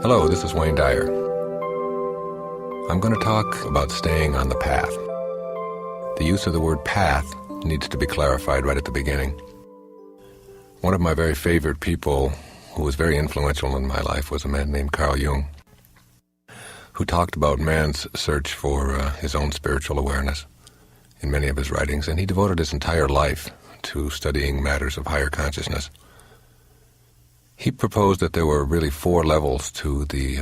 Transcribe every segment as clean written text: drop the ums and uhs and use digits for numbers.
Hello, this is Wayne Dyer. I'm going to talk about staying on the path. The use of the word path needs to be clarified right at the beginning. One of my very favorite people who was very influential in my life was a man named Carl Jung, who talked about man's search for his own spiritual awareness in many of his writings, and he devoted his entire life to studying matters of higher consciousness. He proposed that there were really 4 levels to the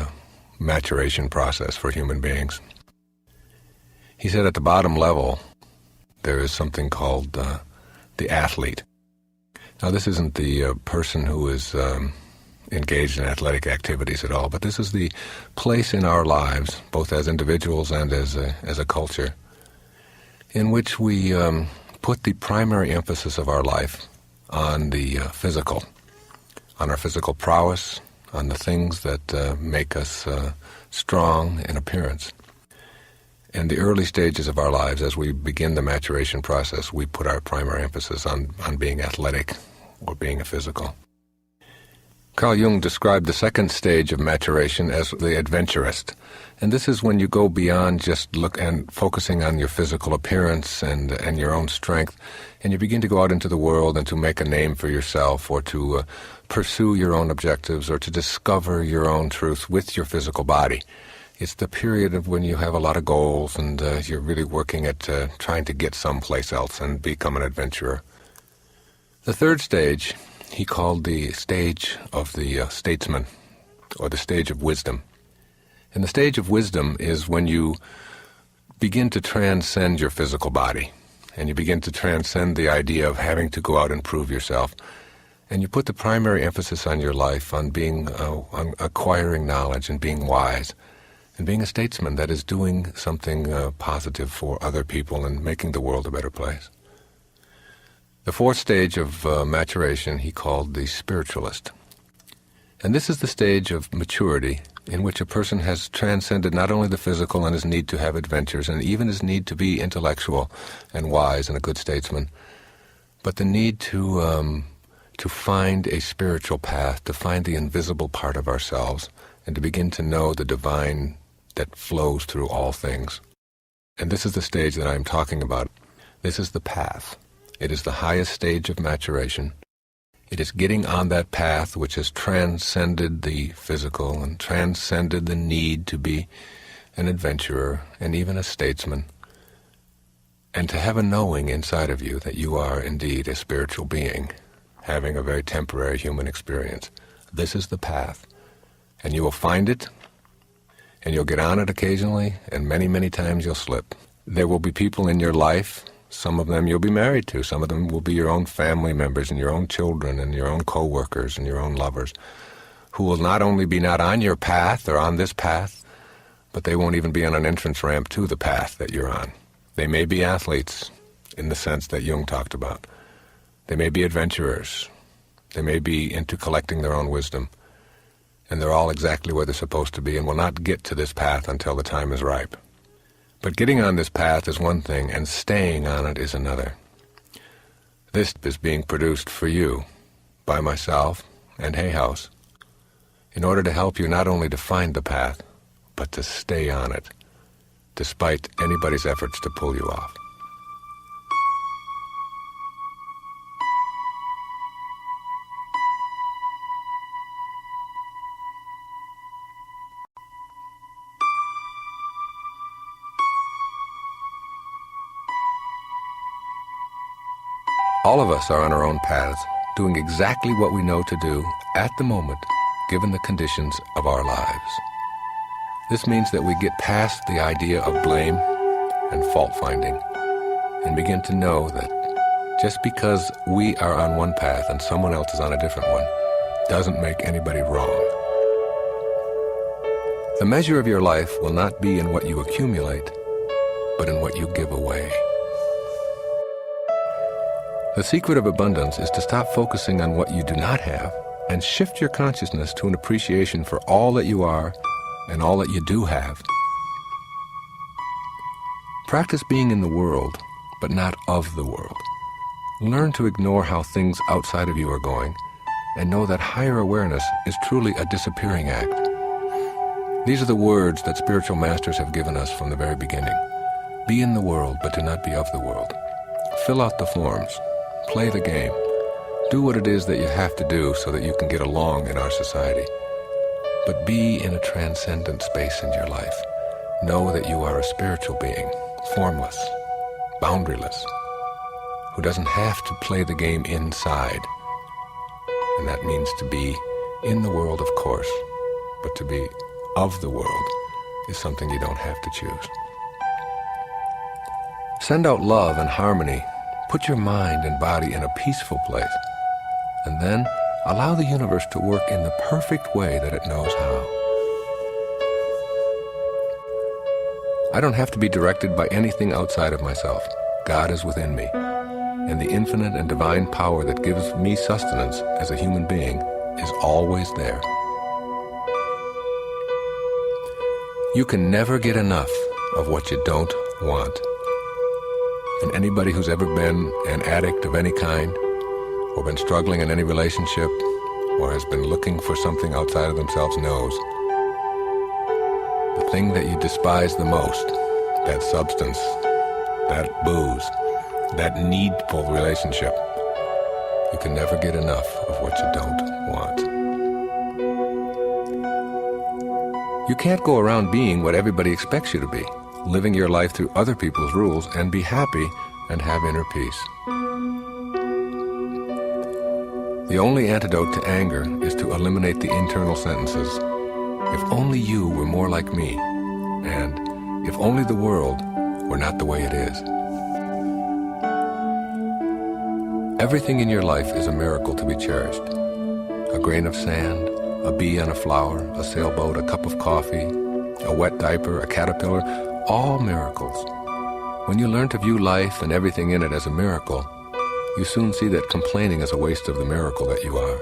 maturation process for human beings. He said at the bottom level, there is something called the athlete. Now, this isn't the person who is engaged in athletic activities at all, but this is the place in our lives, both as individuals and as a culture, in which we put the primary emphasis of our life on the physical, on our physical prowess, on the things that make us strong in appearance. In the early stages of our lives, as we begin the maturation process, we put our primary emphasis on being athletic or being a physical. Carl Jung described the second stage of maturation as the adventurist. And this is when you go beyond just focusing on your physical appearance and your own strength, and you begin to go out into the world and to make a name for yourself, or to pursue your own objectives, or to discover your own truth with your physical body. It's the period of when you have a lot of goals and you're really working at trying to get someplace else and become an adventurer. The third stage he called the stage of the statesman, or the stage of wisdom. And the stage of wisdom is when you begin to transcend your physical body, and you begin to transcend the idea of having to go out and prove yourself. And you put the primary emphasis on your life on on acquiring knowledge and being wise, and being a statesman, that is doing something positive for other people and making the world a better place. The fourth stage of maturation he called the spiritualist. And this is the stage of maturity in which a person has transcended not only the physical and his need to have adventures and even his need to be intellectual and wise and a good statesman, but the need to find a spiritual path, to find the invisible part of ourselves, and to begin to know the divine that flows through all things. And this is the stage that I'm talking about. This is the path. It is the highest stage of maturation. It is getting on that path which has transcended the physical and transcended the need to be an adventurer and even a statesman, and to have a knowing inside of you that you are indeed a spiritual being, having a very temporary human experience. This is the path, and you will find it, and you'll get on it occasionally, and many, many times you'll slip. There will be people in your life. Some of them you'll be married to. Some of them will be your own family members and your own children and your own co-workers and your own lovers, who will not only be not on your path or on this path, but they won't even be on an entrance ramp to the path that you're on. They may be athletes in the sense that Jung talked about. They may be adventurers. They may be into collecting their own wisdom. And they're all exactly where they're supposed to be and will not get to this path until the time is ripe. But getting on this path is one thing, and staying on it is another. This is being produced for you, by myself and Hay House, in order to help you not only to find the path, but to stay on it, despite anybody's efforts to pull you off. All of us are on our own paths, doing exactly what we know to do at the moment, given the conditions of our lives. This means that we get past the idea of blame and fault-finding and begin to know that just because we are on one path and someone else is on a different one doesn't make anybody wrong. The measure of your life will not be in what you accumulate, but in what you give away. The secret of abundance is to stop focusing on what you do not have and shift your consciousness to an appreciation for all that you are and all that you do have. Practice being in the world, but not of the world. Learn to ignore how things outside of you are going, and know that higher awareness is truly a disappearing act. These are the words that spiritual masters have given us from the very beginning. Be in the world, but do not be of the world. Fill out the forms. Play the game. Do what it is that you have to do so that you can get along in our society. But be in a transcendent space in your life. Know that you are a spiritual being, formless, boundaryless, who doesn't have to play the game inside. And that means to be in the world, of course, but to be of the world is something you don't have to choose. Send out love and harmony. Put your mind and body in a peaceful place. And then allow the universe to work in the perfect way that it knows how. I don't have to be directed by anything outside of myself. God is within me, and the infinite and divine power that gives me sustenance as a human being is always there. You can never get enough of what you don't want. And anybody who's ever been an addict of any kind, or been struggling in any relationship, or has been looking for something outside of themselves knows the thing that you despise the most, that substance, that booze, that needful relationship, you can never get enough of what you don't want. You can't go around being what everybody expects you to be, living your life through other people's rules and be happy and have inner peace. The only antidote to anger is to eliminate the internal sentences. If only you were more like me, and if only the world were not the way it is. Everything in your life is a miracle to be cherished. A grain of sand, a bee on a flower, a sailboat, a cup of coffee, a wet diaper, a caterpillar, all miracles. When you learn to view life and everything in it as a miracle, you soon see that complaining is a waste of the miracle that you are.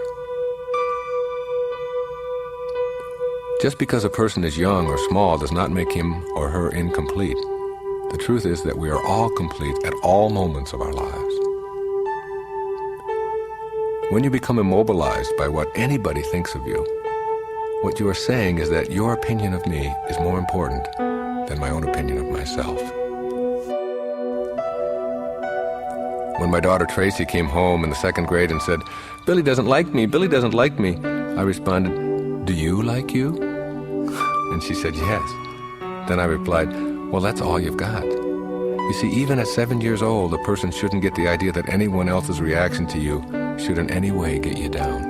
Just because a person is young or small does not make him or her incomplete. The truth is that we are all complete at all moments of our lives. When you become immobilized by what anybody thinks of you, what you are saying is that your opinion of me is more important than my own opinion of myself. When my daughter Tracy came home in the second grade and said, "Billy doesn't like me, Billy doesn't like me," I responded, "Do you like you?" And she said, "Yes." Then I replied, "Well, that's all you've got." You see, even at 7 years old, a person shouldn't get the idea that anyone else's reaction to you should in any way get you down.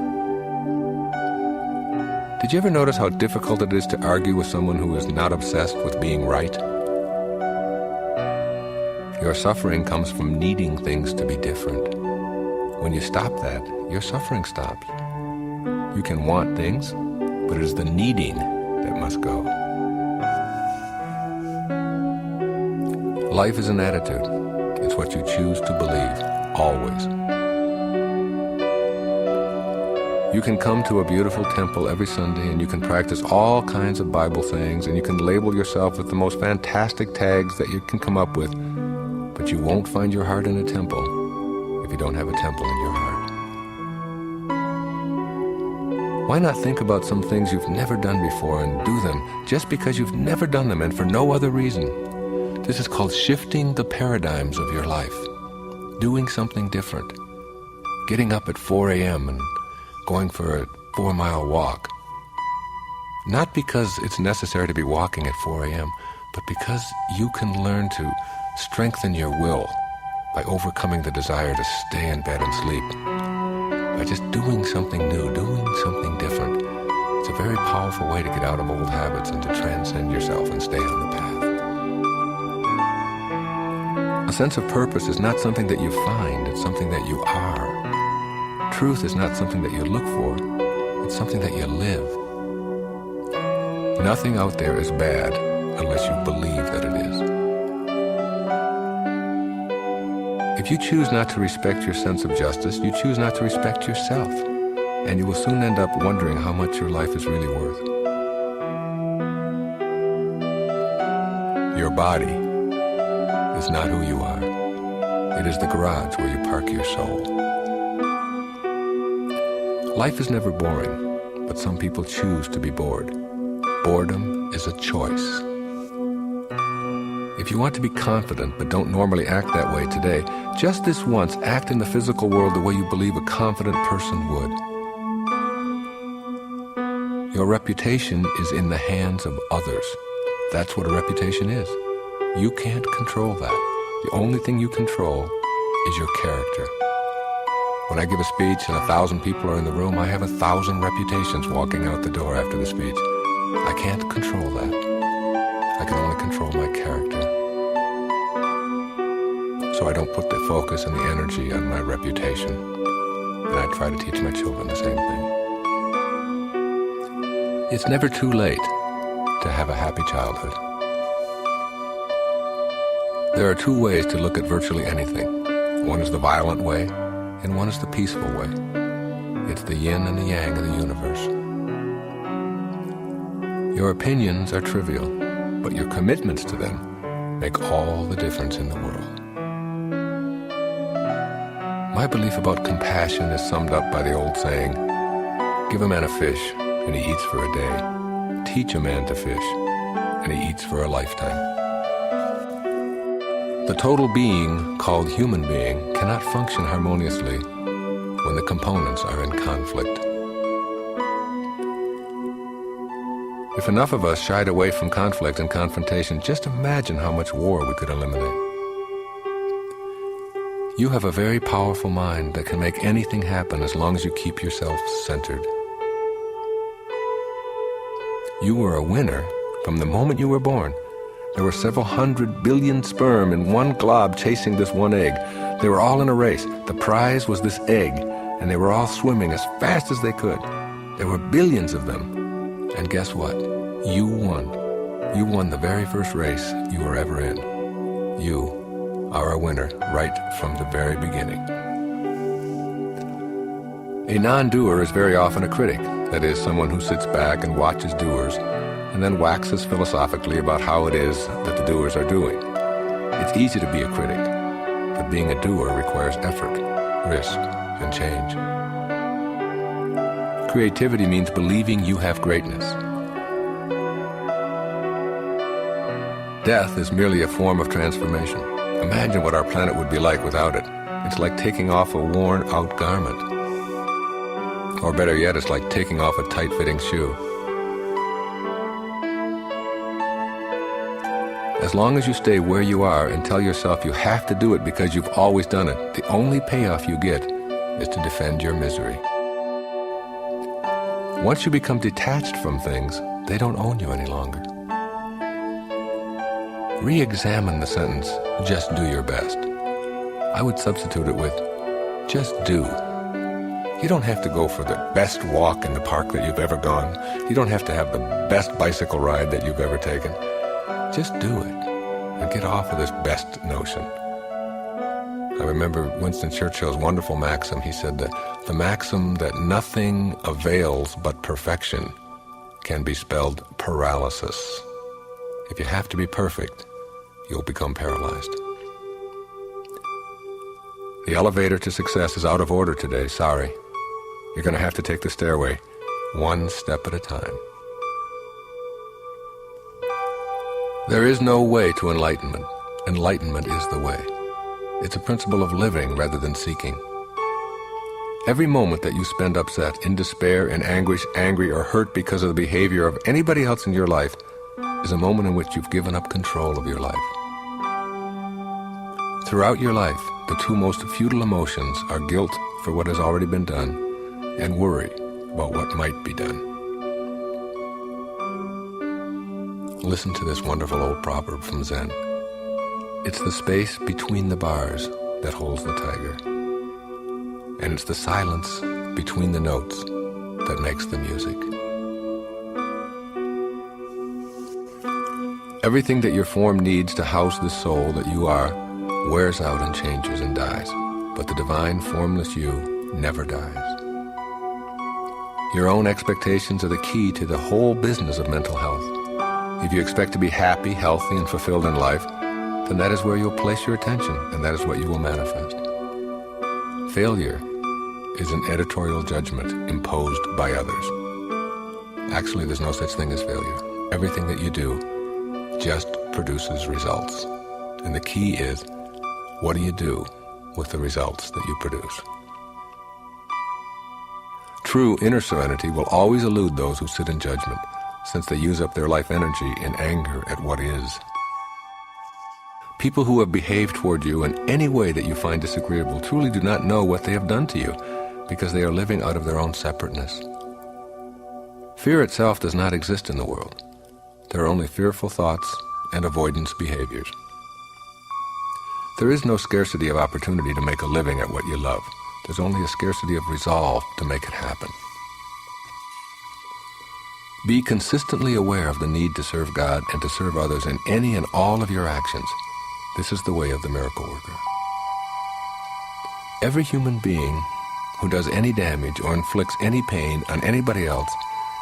Did you ever notice how difficult it is to argue with someone who is not obsessed with being right? Your suffering comes from needing things to be different. When you stop that, your suffering stops. You can want things, but it is the needing that must go. Life is an attitude. It's what you choose to believe, always. You can come to a beautiful temple every Sunday and you can practice all kinds of Bible sayings and you can label yourself with the most fantastic tags that you can come up with, but you won't find your heart in a temple if you don't have a temple in your heart. Why not think about some things you've never done before and do them just because you've never done them and for no other reason? This is called shifting the paradigms of your life, doing something different, getting up at 4 a.m. and going for a 4-mile walk. Not because it's necessary to be walking at 4 a.m., but because you can learn to strengthen your will by overcoming the desire to stay in bed and sleep. By just doing something new, doing something different. It's a very powerful way to get out of old habits and to transcend yourself and stay on the path. A sense of purpose is not something that you find, it's something that you are. Truth is not something that you look for, it's something that you live. Nothing out there is bad unless you believe that it is. If you choose not to respect your sense of justice, you choose not to respect yourself, and you will soon end up wondering how much your life is really worth. Your body is not who you are. It is the garage where you park your soul. Life is never boring, but some people choose to be bored. Boredom is a choice. If you want to be confident but don't normally act that way today, just this once act in the physical world the way you believe a confident person would. Your reputation is in the hands of others. That's what a reputation is. You can't control that. The only thing you control is your character. When I give a speech and 1,000 people are in the room, I have 1,000 reputations walking out the door after the speech. I can't control that. I can only control my character. So I don't put the focus and the energy on my reputation. And I try to teach my children the same thing. It's never too late to have a happy childhood. There are two ways to look at virtually anything. One is the violent way, and one is the peaceful way. It's the yin and the yang of the universe. Your opinions are trivial, but your commitments to them make all the difference in the world. My belief about compassion is summed up by the old saying, give a man a fish, and he eats for a day. Teach a man to fish, and he eats for a lifetime. The total being, called human being, cannot function harmoniously when the components are in conflict. If enough of us shied away from conflict and confrontation, just imagine how much war we could eliminate. You have a very powerful mind that can make anything happen as long as you keep yourself centered. You were a winner from the moment you were born. There were several 100 billion sperm in one glob chasing this one egg. They were all in a race. The prize was this egg, and they were all swimming as fast as they could. There were billions of them. And guess what? You won. You won the very first race you were ever in. You are a winner right from the very beginning. A non-doer is very often a critic. That is, someone who sits back and watches doers and then waxes philosophically about how it is that the doers are doing. It's easy to be a critic, but being a doer requires effort, risk, and change. Creativity means believing you have greatness. Death is merely a form of transformation. Imagine what our planet would be like without it. It's like taking off a worn-out garment. Or better yet, it's like taking off a tight-fitting shoe. As long as you stay where you are and tell yourself you have to do it because you've always done it, the only payoff you get is to defend your misery. Once you become detached from things, they don't own you any longer. Re-examine the sentence, just do your best. I would substitute it with, just do. You don't have to go for the best walk in the park that you've ever gone. You don't have to have the best bicycle ride that you've ever taken. Just do it and get off of this best notion. I remember Winston Churchill's wonderful maxim. He said that the maxim that nothing avails but perfection can be spelled paralysis. If you have to be perfect, you'll become paralyzed. The elevator to success is out of order today, sorry. You're going to have to take the stairway one step at a time. There is no way to enlightenment. Enlightenment is the way. It's a principle of living rather than seeking. Every moment that you spend upset, in despair, in anguish, angry, or hurt because of the behavior of anybody else in your life is a moment in which you've given up control of your life. Throughout your life, the two most futile emotions are guilt for what has already been done and worry about what might be done. Listen to this wonderful old proverb from Zen. It's the space between the bars that holds the tiger. And it's the silence between the notes that makes the music. Everything that your form needs to house the soul that you are wears out and changes and dies. But the divine formless you never dies. Your own expectations are the key to the whole business of mental health. If you expect to be happy, healthy, and fulfilled in life, then that is where you'll place your attention, and that is what you will manifest. Failure is an editorial judgment imposed by others. Actually, there's no such thing as failure. Everything that you do just produces results. And the key is, what do you do with the results that you produce? True inner serenity will always elude those who sit in judgment, since they use up their life energy in anger at what is. People who have behaved toward you in any way that you find disagreeable truly do not know what they have done to you, because they are living out of their own separateness. Fear itself does not exist in the world. There are only fearful thoughts and avoidance behaviors. There is no scarcity of opportunity to make a living at what you love. There's only a scarcity of resolve to make it happen. Be consistently aware of the need to serve God and to serve others in any and all of your actions. This is the way of the miracle worker. Every human being who does any damage or inflicts any pain on anybody else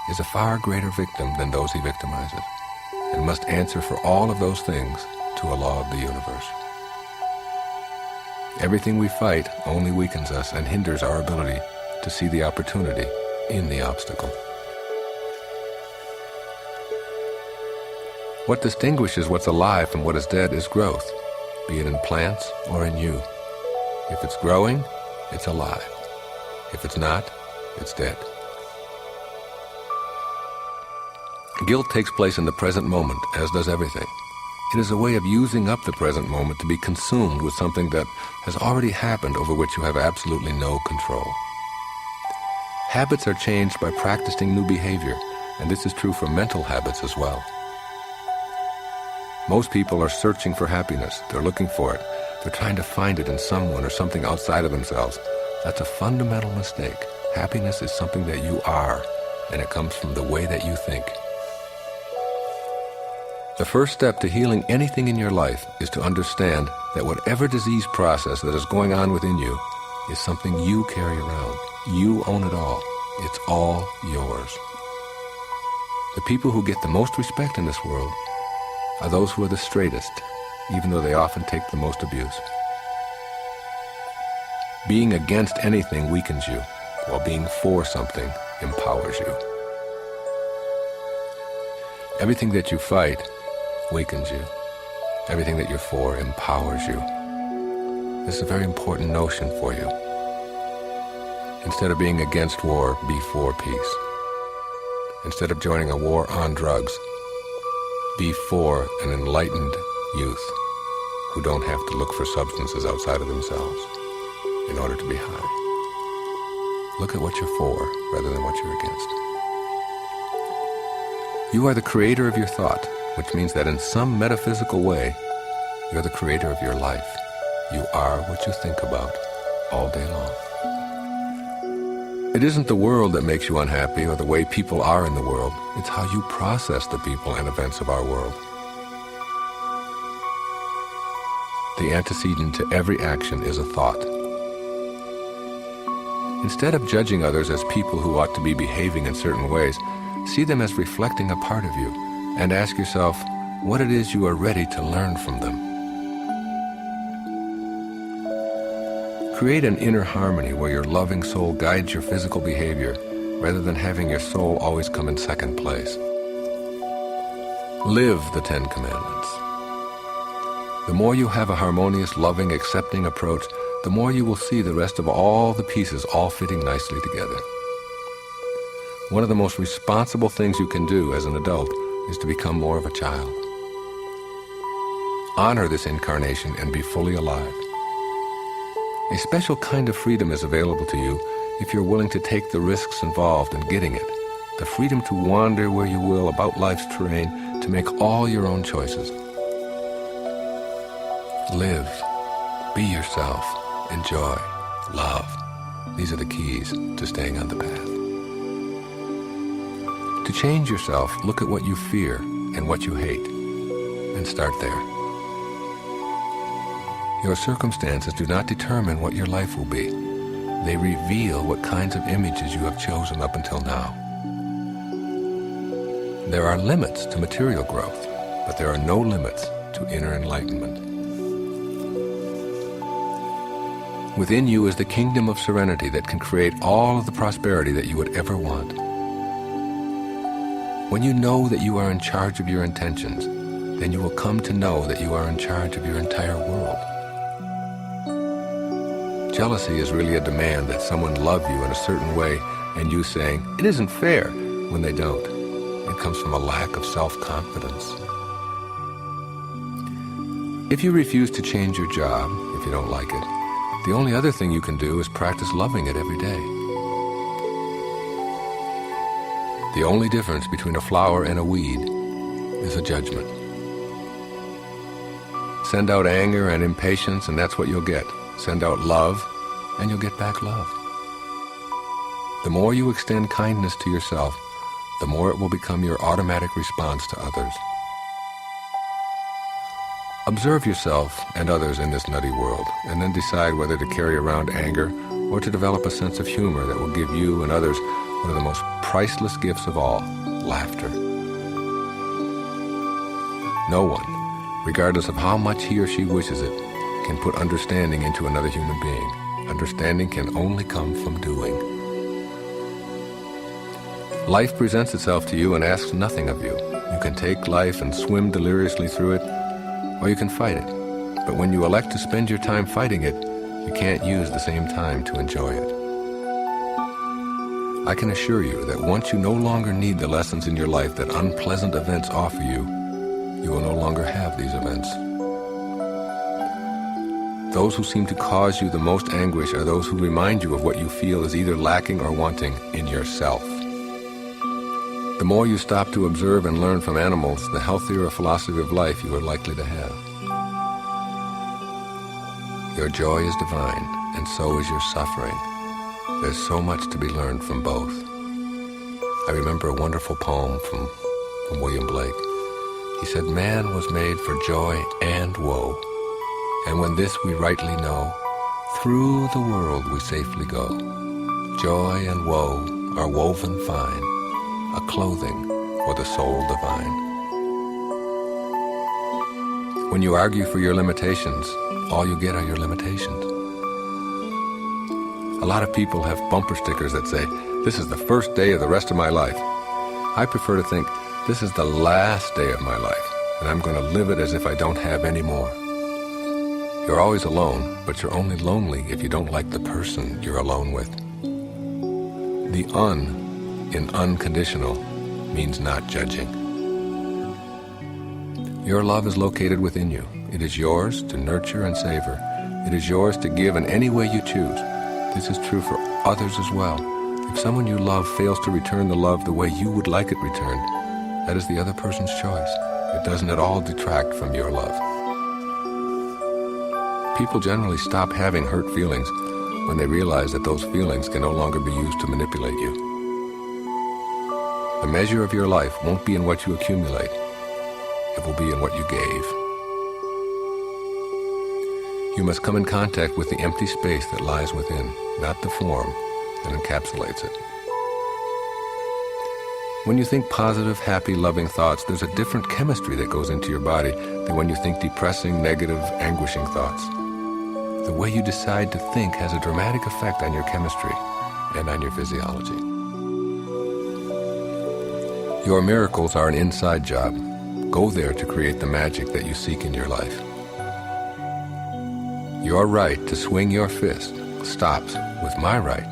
is a far greater victim than those he victimizes, and must answer for all of those things to a law of the universe. Everything we fight only weakens us and hinders our ability to see the opportunity in the obstacle. What distinguishes what's alive from what is dead is growth, be it in plants or in you. If it's growing, it's alive. If it's not, it's dead. Guilt takes place in the present moment, as does everything. It is a way of using up the present moment to be consumed with something that has already happened over which you have absolutely no control. Habits are changed by practicing new behavior, and this is true for mental habits as well. Most people are searching for happiness. They're looking for it. They're trying to find it in someone or something outside of themselves. That's a fundamental mistake. Happiness is something that you are, and it comes from the way that you think. The first step to healing anything in your life is to understand that whatever disease process that is going on within you is something you carry around. You own it all. It's all yours. The people who get the most respect in this world are those who are the straightest, even though they often take the most abuse. Being against anything weakens you, while being for something empowers you. Everything that you fight weakens you. Everything that you're for empowers you. This is a very important notion for you. Instead of being against war, be for peace. Instead of joining a war on drugs, be for an enlightened youth who don't have to look for substances outside of themselves in order to be high. Look at what you're for rather than what you're against. You are the creator of your thought, which means that in some metaphysical way, you're the creator of your life. You are what you think about all day long. It isn't the world that makes you unhappy or the way people are in the world. It's how you process the people and events of our world. The antecedent to every action is a thought. Instead of judging others as people who ought to be behaving in certain ways, see them as reflecting a part of you, and ask yourself what it is you are ready to learn from them. Create an inner harmony where your loving soul guides your physical behavior rather than having your soul always come in second place. Live the 10 Commandments. The more you have a harmonious, loving, accepting approach, the more you will see the rest of all the pieces all fitting nicely together. One of the most responsible things you can do as an adult is to become more of a child. Honor this incarnation and be fully alive. A special kind of freedom is available to you if you're willing to take the risks involved in getting it. The freedom to wander where you will about life's terrain, to make all your own choices. Live, be yourself, enjoy, love. These are the keys to staying on the path. To change yourself, look at what you fear and what you hate, and start there. Your circumstances do not determine what your life will be. They reveal what kinds of images you have chosen up until now. There are limits to material growth, but there are no limits to inner enlightenment. Within you is the kingdom of serenity that can create all of the prosperity that you would ever want. When you know that you are in charge of your intentions, then you will come to know that you are in charge of your entire world. Jealousy is really a demand that someone love you in a certain way and you saying, "It isn't fair," when they don't. It comes from a lack of self-confidence. If you refuse to change your job, if you don't like it, the only other thing you can do is practice loving it every day. The only difference between a flower and a weed is a judgment. Send out anger and impatience, and that's what you'll get. Send out love, and you'll get back love. The more you extend kindness to yourself, the more it will become your automatic response to others. Observe yourself and others in this nutty world, and then decide whether to carry around anger or to develop a sense of humor that will give you and others one of the most priceless gifts of all, laughter. No one, regardless of how much he or she wishes it, can put understanding into another human being. Understanding can only come from doing. Life presents itself to you and asks nothing of you. You can take life and swim deliriously through it, or you can fight it. But when you elect to spend your time fighting it, you can't use the same time to enjoy it. I can assure you that once you no longer need the lessons in your life that unpleasant events offer you, you will no longer have these events. Those who seem to cause you the most anguish are those who remind you of what you feel is either lacking or wanting in yourself. The more you stop to observe and learn from animals, the healthier a philosophy of life you are likely to have. Your joy is divine, and so is your suffering. There's so much to be learned from both. I remember a wonderful poem from William Blake. He said, "Man was made for joy and woe, and when this we rightly know, through the world we safely go. Joy and woe are woven fine, a clothing for the soul divine." When you argue for your limitations, all you get are your limitations. A lot of people have bumper stickers that say, "This is the first day of the rest of my life." I prefer to think, "This is the last day of my life, and I'm going to live it as if I don't have any more." You're always alone, but you're only lonely if you don't like the person you're alone with. The "un" in unconditional means not judging. Your love is located within you. It is yours to nurture and savor. It is yours to give in any way you choose. This is true for others as well. If someone you love fails to return the love the way you would like it returned, that is the other person's choice. It doesn't at all detract from your love. People generally stop having hurt feelings when they realize that those feelings can no longer be used to manipulate you. The measure of your life won't be in what you accumulate. It will be in what you gave. You must come in contact with the empty space that lies within, not the form that encapsulates it. When you think positive, happy, loving thoughts, there's a different chemistry that goes into your body than when you think depressing, negative, anguishing thoughts. The way you decide to think has a dramatic effect on your chemistry and on your physiology. Your miracles are an inside job. Go there to create the magic that you seek in your life. Your right to swing your fist stops with my right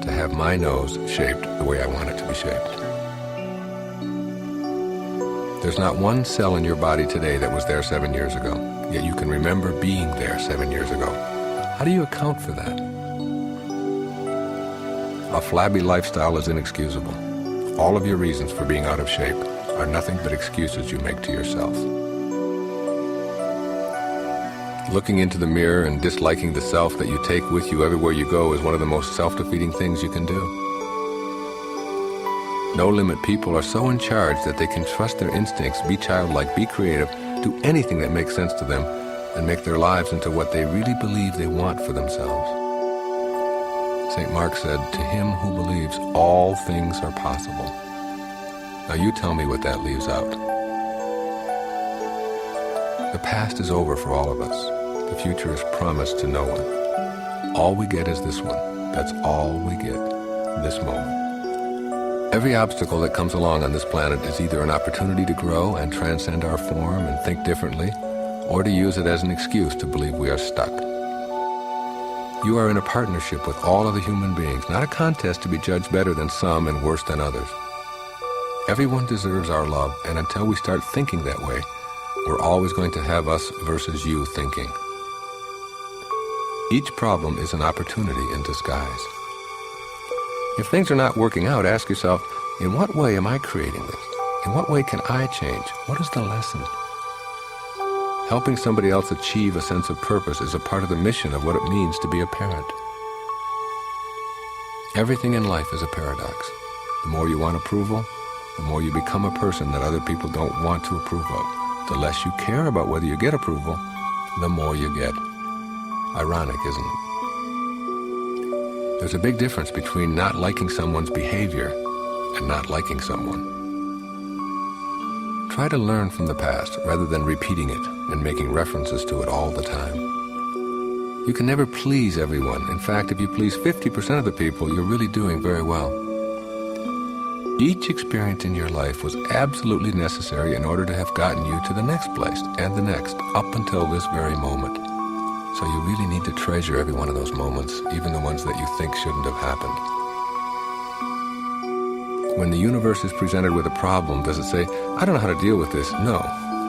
to have my nose shaped the way I want it to be shaped. There's not one cell in your body today that was there 7 years ago, yet you can remember being there 7 years ago. How do you account for that? A flabby lifestyle is inexcusable. All of your reasons for being out of shape are nothing but excuses you make to yourself. Looking into the mirror and disliking the self that you take with you everywhere you go is one of the most self-defeating things you can do. No-limit people are so in charge that they can trust their instincts, be childlike, be creative, do anything that makes sense to them, and make their lives into what they really believe they want for themselves. St. Mark said, "To him who believes, all things are possible." Now you tell me what that leaves out. The past is over for all of us. The future is promised to no one. All we get is this one. That's all we get, this moment. Every obstacle that comes along on this planet is either an opportunity to grow and transcend our form and think differently, or to use it as an excuse to believe we are stuck. You are in a partnership with all other human beings, not a contest to be judged better than some and worse than others. Everyone deserves our love, and until we start thinking that way, we're always going to have us versus you thinking. Each problem is an opportunity in disguise. If things are not working out, ask yourself, in what way am I creating this? In what way can I change? What is the lesson? Helping somebody else achieve a sense of purpose is a part of the mission of what it means to be a parent. Everything in life is a paradox. The more you want approval, the more you become a person that other people don't want to approve of. The less you care about whether you get approval, the more you get. Ironic, isn't it? There's a big difference between not liking someone's behavior and not liking someone. Try to learn from the past rather than repeating it and making references to it all the time. You can never please everyone. In fact, if you please 50% of the people, you're really doing very well. Each experience in your life was absolutely necessary in order to have gotten you to the next place and the next, up until this very moment. So you really need to treasure every one of those moments, even the ones that you think shouldn't have happened. When the universe is presented with a problem, does it say, I don't know how to deal with this? No,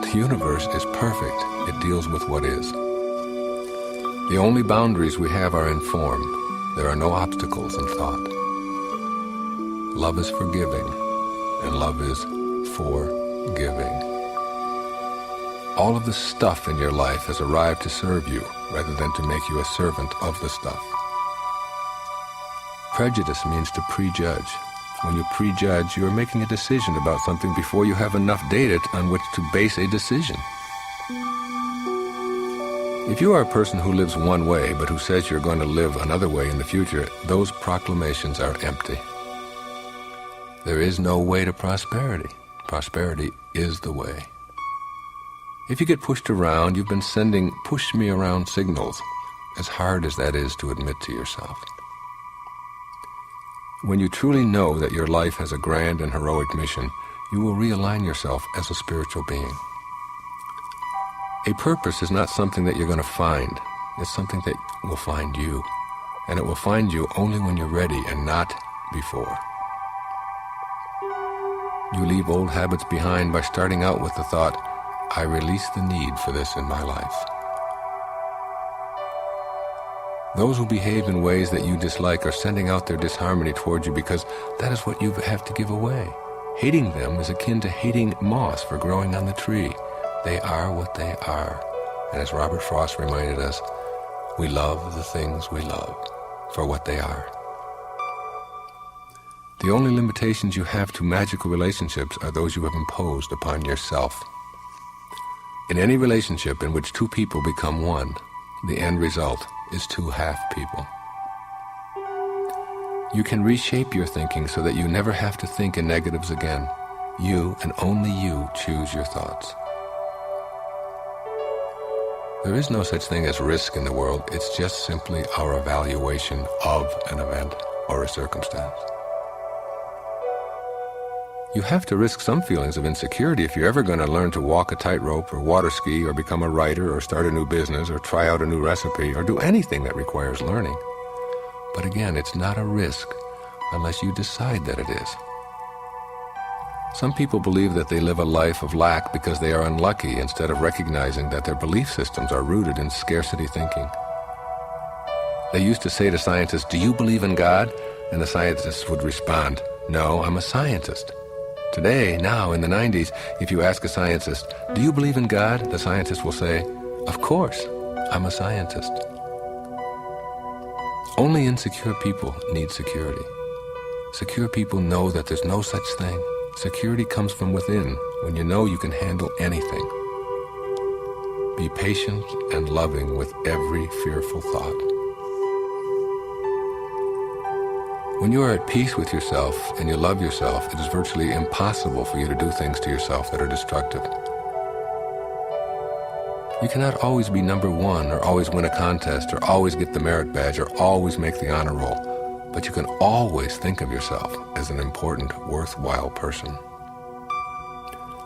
the universe is perfect. It deals with what is. The only boundaries we have are in form. There are no obstacles in thought. Love is forgiving, and love is forgiving. All of the stuff in your life has arrived to serve you, rather than to make you a servant of the stuff. Prejudice means to prejudge. When you prejudge, you are making a decision about something before you have enough data on which to base a decision. If you are a person who lives one way, but who says you're going to live another way in the future, those proclamations are empty. There is no way to prosperity. Prosperity is the way. If you get pushed around, you've been sending push-me-around signals, as hard as that is to admit to yourself. When you truly know that your life has a grand and heroic mission, you will realign yourself as a spiritual being. A purpose is not something that you're going to find. It's something that will find you. And it will find you only when you're ready and not before. You leave old habits behind by starting out with the thought, I release the need for this in my life. Those who behave in ways that you dislike are sending out their disharmony towards you because that is what you have to give away. Hating them is akin to hating moss for growing on the tree. They are what they are. And as Robert Frost reminded us, we love the things we love for what they are. The only limitations you have to magical relationships are those you have imposed upon yourself. In any relationship in which two people become one, the end result is two half people. You can reshape your thinking so that you never have to think in negatives again. You and only you choose your thoughts. There is no such thing as risk in the world. It's just simply our evaluation of an event or a circumstance. You have to risk some feelings of insecurity if you're ever going to learn to walk a tightrope or water ski or become a writer or start a new business or try out a new recipe or do anything that requires learning. But again, it's not a risk unless you decide that it is. Some people believe that they live a life of lack because they are unlucky instead of recognizing that their belief systems are rooted in scarcity thinking. They used to say to scientists, "Do you believe in God?" And the scientists would respond, "No, I'm a scientist." Today, now, in the 90s, if you ask a scientist, "Do you believe in God?" the scientist will say, "Of course, I'm a scientist." Only insecure people need security. Secure people know that there's no such thing. Security comes from within when you know you can handle anything. Be patient and loving with every fearful thought. When you are at peace with yourself and you love yourself, it is virtually impossible for you to do things to yourself that are destructive. You cannot always be number one or always win a contest or always get the merit badge or always make the honor roll, but you can always think of yourself as an important, worthwhile person.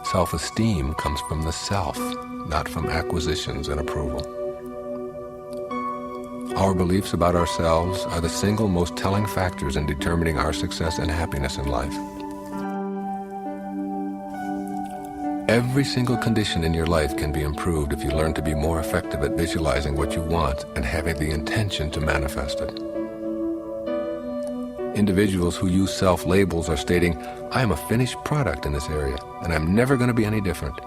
Self-esteem comes from the self, not from acquisitions and approval. Our beliefs about ourselves are the single most telling factors in determining our success and happiness in life. Every single condition in your life can be improved if you learn to be more effective at visualizing what you want and having the intention to manifest it. Individuals who use self-labels are stating, I am a finished product in this area, and I'm never going to be any different.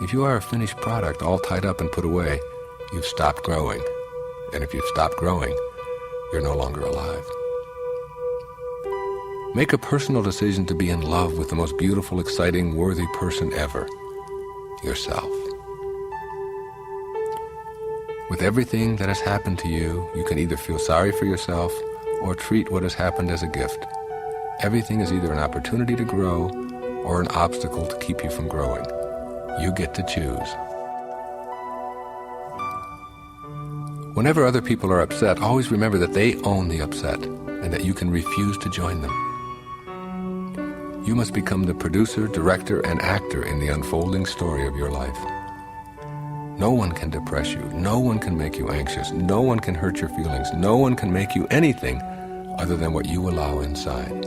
If you are a finished product all tied up and put away, you've stopped growing. And if you've stopped growing, you're no longer alive. Make a personal decision to be in love with the most beautiful, exciting, worthy person ever, yourself. With everything that has happened to you, you can either feel sorry for yourself or treat what has happened as a gift. Everything is either an opportunity to grow or an obstacle to keep you from growing. You get to choose. Whenever other people are upset, always remember that they own the upset and that you can refuse to join them. You must become the producer, director, and actor in the unfolding story of your life. No one can depress you. No one can make you anxious. No one can hurt your feelings. No one can make you anything other than what you allow inside.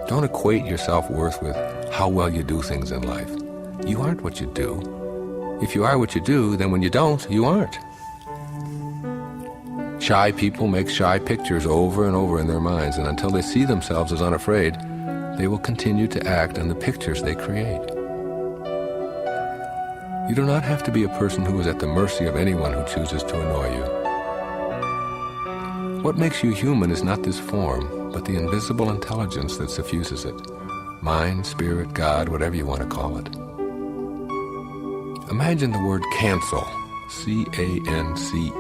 Don't equate your self-worth with how well you do things in life. You aren't what you do. If you are what you do, then when you don't, you aren't. Shy people make shy pictures over and over in their minds, and until they see themselves as unafraid, they will continue to act on the pictures they create. You do not have to be a person who is at the mercy of anyone who chooses to annoy you. What makes you human is not this form, but the invisible intelligence that suffuses it. Mind, spirit, God, whatever you want to call it. Imagine the word cancel, C-A-N-C-E-L,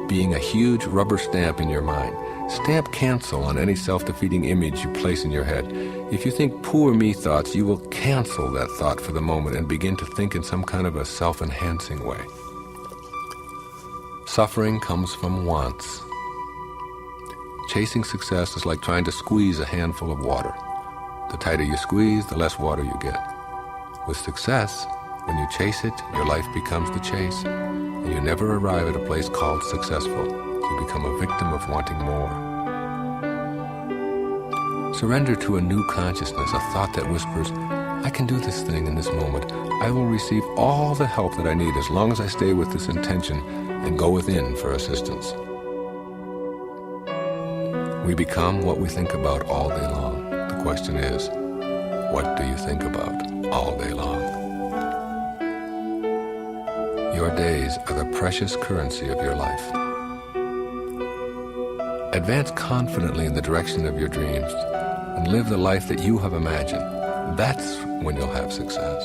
being a huge rubber stamp in your mind. Stamp cancel on any self-defeating image you place in your head. If you think poor me thoughts, you will cancel that thought for the moment and begin to think in some kind of a self-enhancing way. Suffering comes from wants. Chasing success is like trying to squeeze a handful of water. The tighter you squeeze, the less water you get. With success, when you chase it, your life becomes the chase, and you never arrive at a place called successful. You become a victim of wanting more. Surrender to a new consciousness, a thought that whispers, I can do this thing in this moment. I will receive all the help that I need as long as I stay with this intention and go within for assistance. We become what we think about all day long. The question is, what do you think about all day long? Your days are the precious currency of your life. Advance confidently in the direction of your dreams and live the life that you have imagined. That's when you'll have success.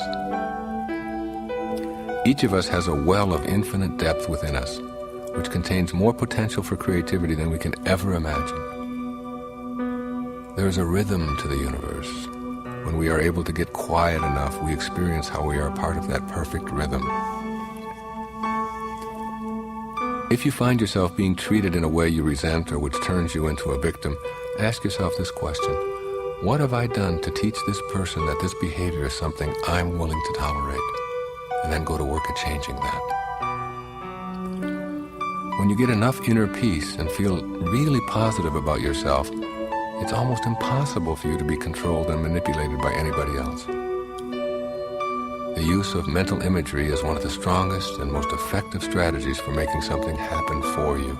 Each of us has a well of infinite depth within us, which contains more potential for creativity than we can ever imagine. There is a rhythm to the universe. When we are able to get quiet enough, we experience how we are part of that perfect rhythm. If you find yourself being treated in a way you resent or which turns you into a victim, ask yourself this question. What have I done to teach this person that this behavior is something I'm willing to tolerate? And then go to work at changing that. When you get enough inner peace and feel really positive about yourself, it's almost impossible for you to be controlled and manipulated by anybody else. The use of mental imagery is one of the strongest and most effective strategies for making something happen for you.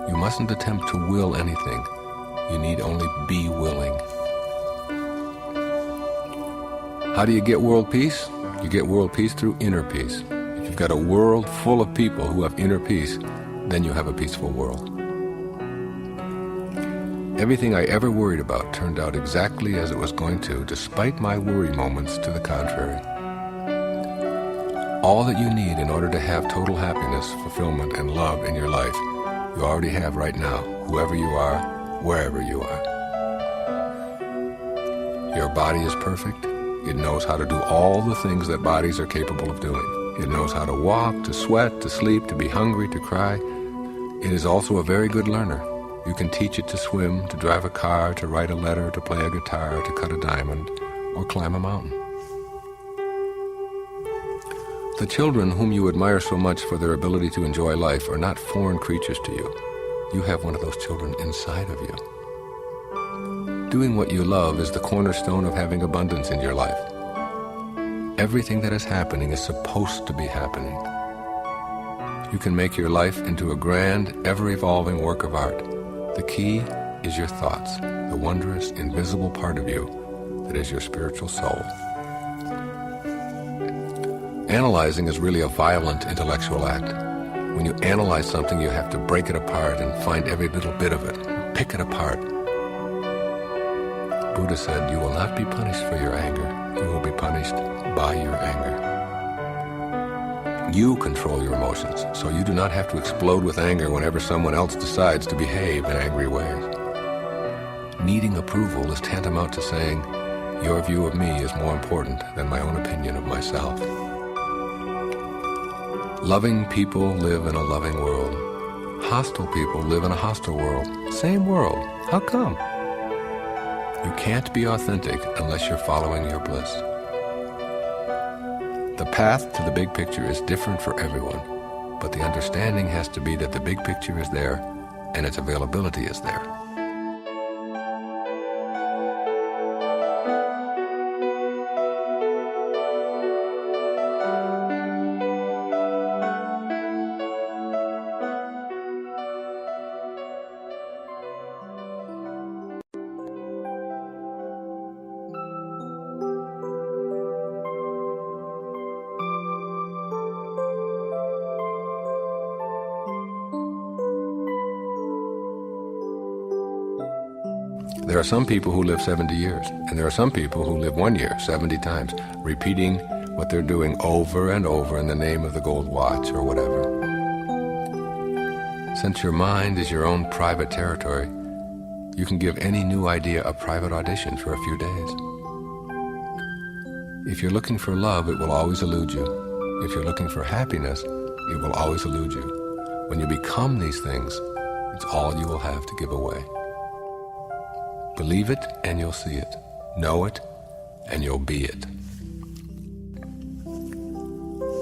You mustn't attempt to will anything. You need only be willing. How do you get world peace? You get world peace through inner peace. If you've got a world full of people who have inner peace, then you have a peaceful world. Everything I ever worried about turned out exactly as it was going to, despite my worry moments to the contrary. All that you need in order to have total happiness, fulfillment, and love in your life, you already have right now, whoever you are, wherever you are. Your body is perfect. It knows how to do all the things that bodies are capable of doing. It knows how to walk, to sweat, to sleep, to be hungry, to cry. It is also a very good learner. You can teach it to swim, to drive a car, to write a letter, to play a guitar, to cut a diamond, or climb a mountain. The children whom you admire so much for their ability to enjoy life are not foreign creatures to you. You have one of those children inside of you. Doing what you love is the cornerstone of having abundance in your life. Everything that is happening is supposed to be happening. You can make your life into a grand, ever-evolving work of art. The key is your thoughts, the wondrous, invisible part of you that is your spiritual soul. Analyzing is really a violent intellectual act. When you analyze something, you have to break it apart and find every little bit of it, pick it apart. Buddha said, you will not be punished for your anger. You will be punished by your anger. You control your emotions, so you do not have to explode with anger whenever someone else decides to behave in angry ways. Needing approval is tantamount to saying, your view of me is more important than my own opinion of myself. Loving people live in a loving world. Hostile people live in a hostile world. Same world. How come? You can't be authentic unless you're following your bliss. The path to the big picture is different for everyone, but the understanding has to be that the big picture is there and its availability is there. There are some people who live 70 years, and there are some people who live 1 year, 70 times, repeating what they're doing over and over in the name of the gold watch or whatever. Since your mind is your own private territory, you can give any new idea a private audition for a few days. If you're looking for love, it will always elude you. If you're looking for happiness, it will always elude you. When you become these things, it's all you will have to give away. Believe it and you'll see it. Know it and you'll be it.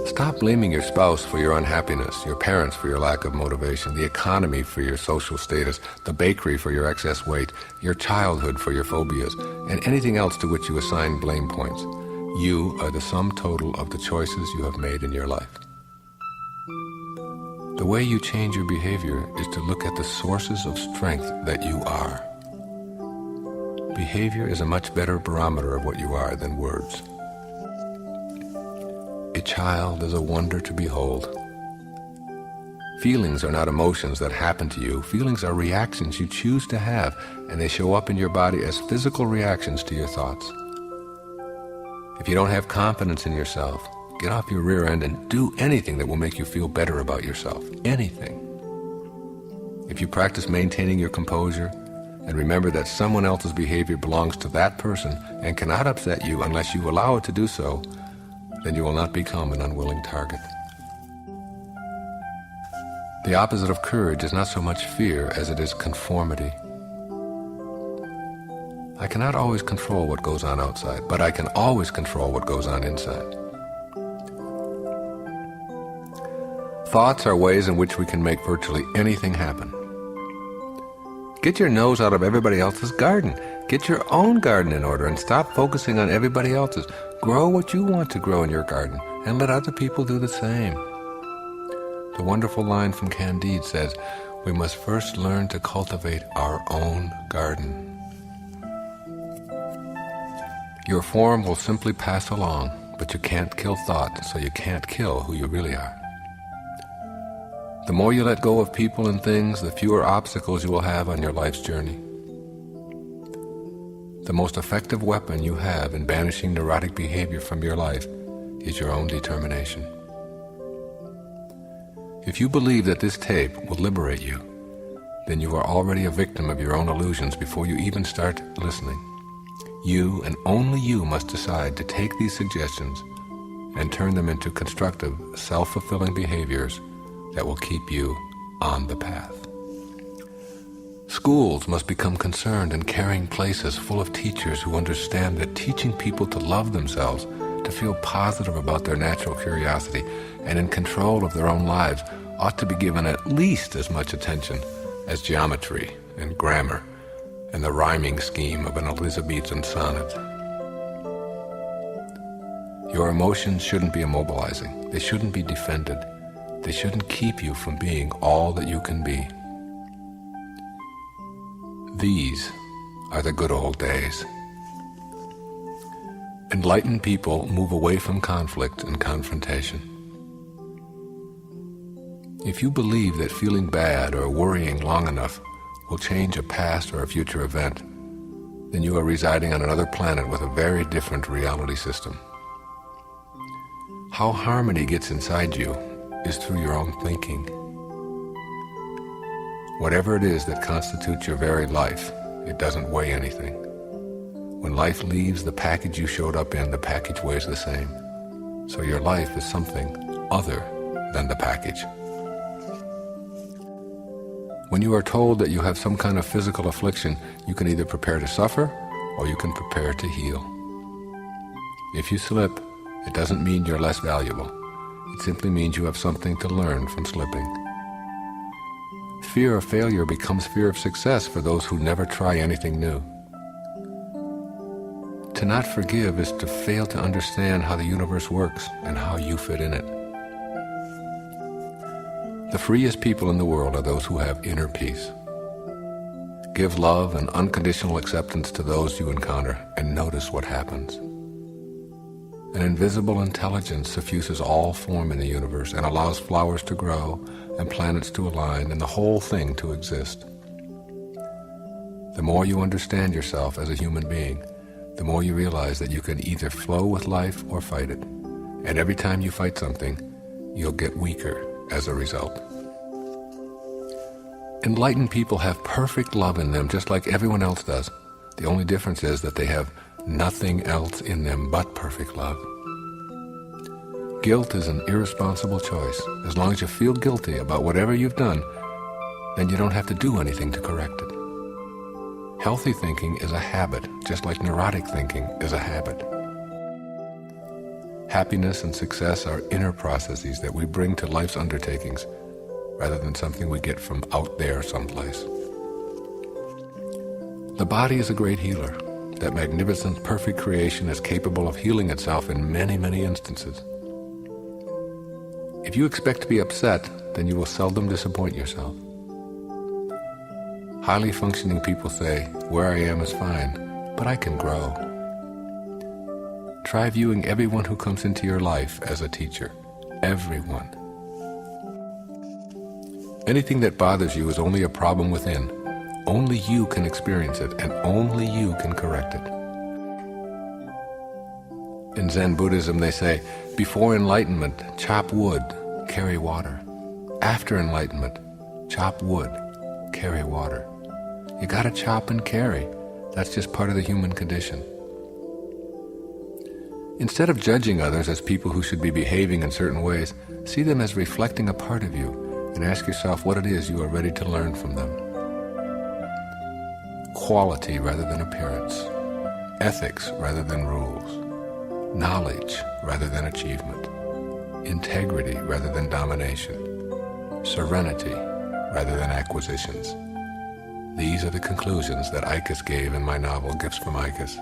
Stop blaming your spouse for your unhappiness, your parents for your lack of motivation, the economy for your social status, the bakery for your excess weight, your childhood for your phobias, and anything else to which you assign blame points. You are the sum total of the choices you have made in your life. The way you change your behavior is to look at the sources of strength that you are. Behavior is a much better barometer of what you are than words. A child is a wonder to behold. Feelings are not emotions that happen to you. Feelings are reactions you choose to have, and they show up in your body as physical reactions to your thoughts. If you don't have confidence in yourself, get off your rear end and do anything that will make you feel better about yourself. Anything. If you practice maintaining your composure, and remember that someone else's behavior belongs to that person and cannot upset you unless you allow it to do so, then you will not become an unwilling target. The opposite of courage is not so much fear as it is conformity. I cannot always control what goes on outside, but I can always control what goes on inside. Thoughts are ways in which we can make virtually anything happen. Get your nose out of everybody else's garden. Get your own garden in order and stop focusing on everybody else's. Grow what you want to grow in your garden and let other people do the same. The wonderful line from Candide says, we must first learn to cultivate our own garden. Your form will simply pass along, but you can't kill thought, so you can't kill who you really are. The more you let go of people and things, the fewer obstacles you will have on your life's journey. The most effective weapon you have in banishing neurotic behavior from your life is your own determination. If you believe that this tape will liberate you, then you are already a victim of your own illusions before you even start listening. You and only you must decide to take these suggestions and turn them into constructive, self-fulfilling behaviors that will keep you on the path. Schools must become concerned and caring places full of teachers who understand that teaching people to love themselves, to feel positive about their natural curiosity, and in control of their own lives ought to be given at least as much attention as geometry and grammar and the rhyming scheme of an Elizabethan sonnet. Your emotions shouldn't be immobilizing. They shouldn't be defended. They shouldn't keep you from being all that you can be. These are the good old days. Enlightened people move away from conflict and confrontation. If you believe that feeling bad or worrying long enough will change a past or a future event, then you are residing on another planet with a very different reality system. How harmony gets inside you is through your own thinking. Whatever it is that constitutes your very life, it doesn't weigh anything. When life leaves the package you showed up in, the package weighs the same. So your life is something other than the package. When you are told that you have some kind of physical affliction, you can either prepare to suffer or you can prepare to heal. If you slip, it doesn't mean you're less valuable. It simply means you have something to learn from slipping. Fear of failure becomes fear of success for those who never try anything new. To not forgive is to fail to understand how the universe works and how you fit in it. The freest people in the world are those who have inner peace. Give love and unconditional acceptance to those you encounter and notice what happens. An invisible intelligence suffuses all form in the universe and allows flowers to grow and planets to align and the whole thing to exist. The more you understand yourself as a human being, the more you realize that you can either flow with life or fight it. And every time you fight something, you'll get weaker as a result. Enlightened people have perfect love in them just like everyone else does. The only difference is that they have nothing else in them but perfect love. Guilt is an irresponsible choice. As long as you feel guilty about whatever you've done, then you don't have to do anything to correct it. Healthy thinking is a habit, just like neurotic thinking is a habit. Happiness and success are inner processes that we bring to life's undertakings, rather than something we get from out there someplace. The body is a great healer. That magnificent, perfect creation is capable of healing itself in many, many instances. If you expect to be upset, then you will seldom disappoint yourself. Highly functioning people say, "Where I am is fine, but I can grow." Try viewing everyone who comes into your life as a teacher. Everyone. Anything that bothers you is only a problem within. Only you can experience it, and only you can correct it. In Zen Buddhism, they say, before enlightenment, chop wood, carry water. After enlightenment, chop wood, carry water. You gotta chop and carry. That's just part of the human condition. Instead of judging others as people who should be behaving in certain ways, see them as reflecting a part of you and ask yourself what it is you are ready to learn from them. Quality rather than appearance. Ethics rather than rules. Knowledge rather than achievement. Integrity rather than domination. Serenity rather than acquisitions. These are the conclusions that Icus gave in my novel, Gifts from Icus.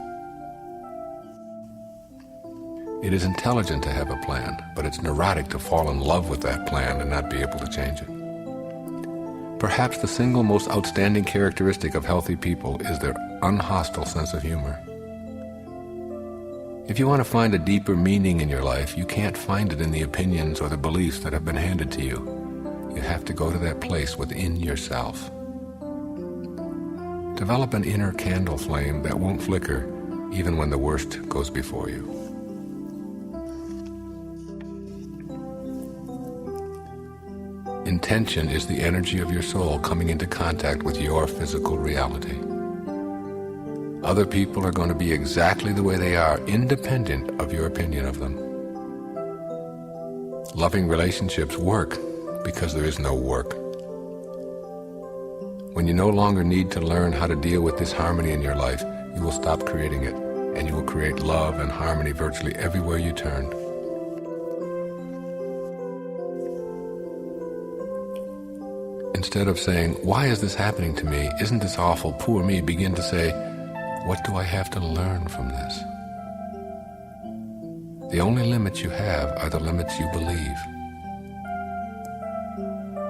It is intelligent to have a plan, but it's neurotic to fall in love with that plan and not be able to change it. Perhaps the single most outstanding characteristic of healthy people is their unhostile sense of humor. If you want to find a deeper meaning in your life, you can't find it in the opinions or the beliefs that have been handed to you. You have to go to that place within yourself. Develop an inner candle flame that won't flicker even when the worst goes before you. Intention is the energy of your soul coming into contact with your physical reality. Other people are going to be exactly the way they are, independent of your opinion of them. Loving relationships work because there is no work. When you no longer need to learn how to deal with disharmony in your life, you will stop creating it, and you will create love and harmony virtually everywhere you turn. Instead of saying, "Why is this happening to me? Isn't this awful? Poor me," begin to say, "What do I have to learn from this?" The only limits you have are the limits you believe.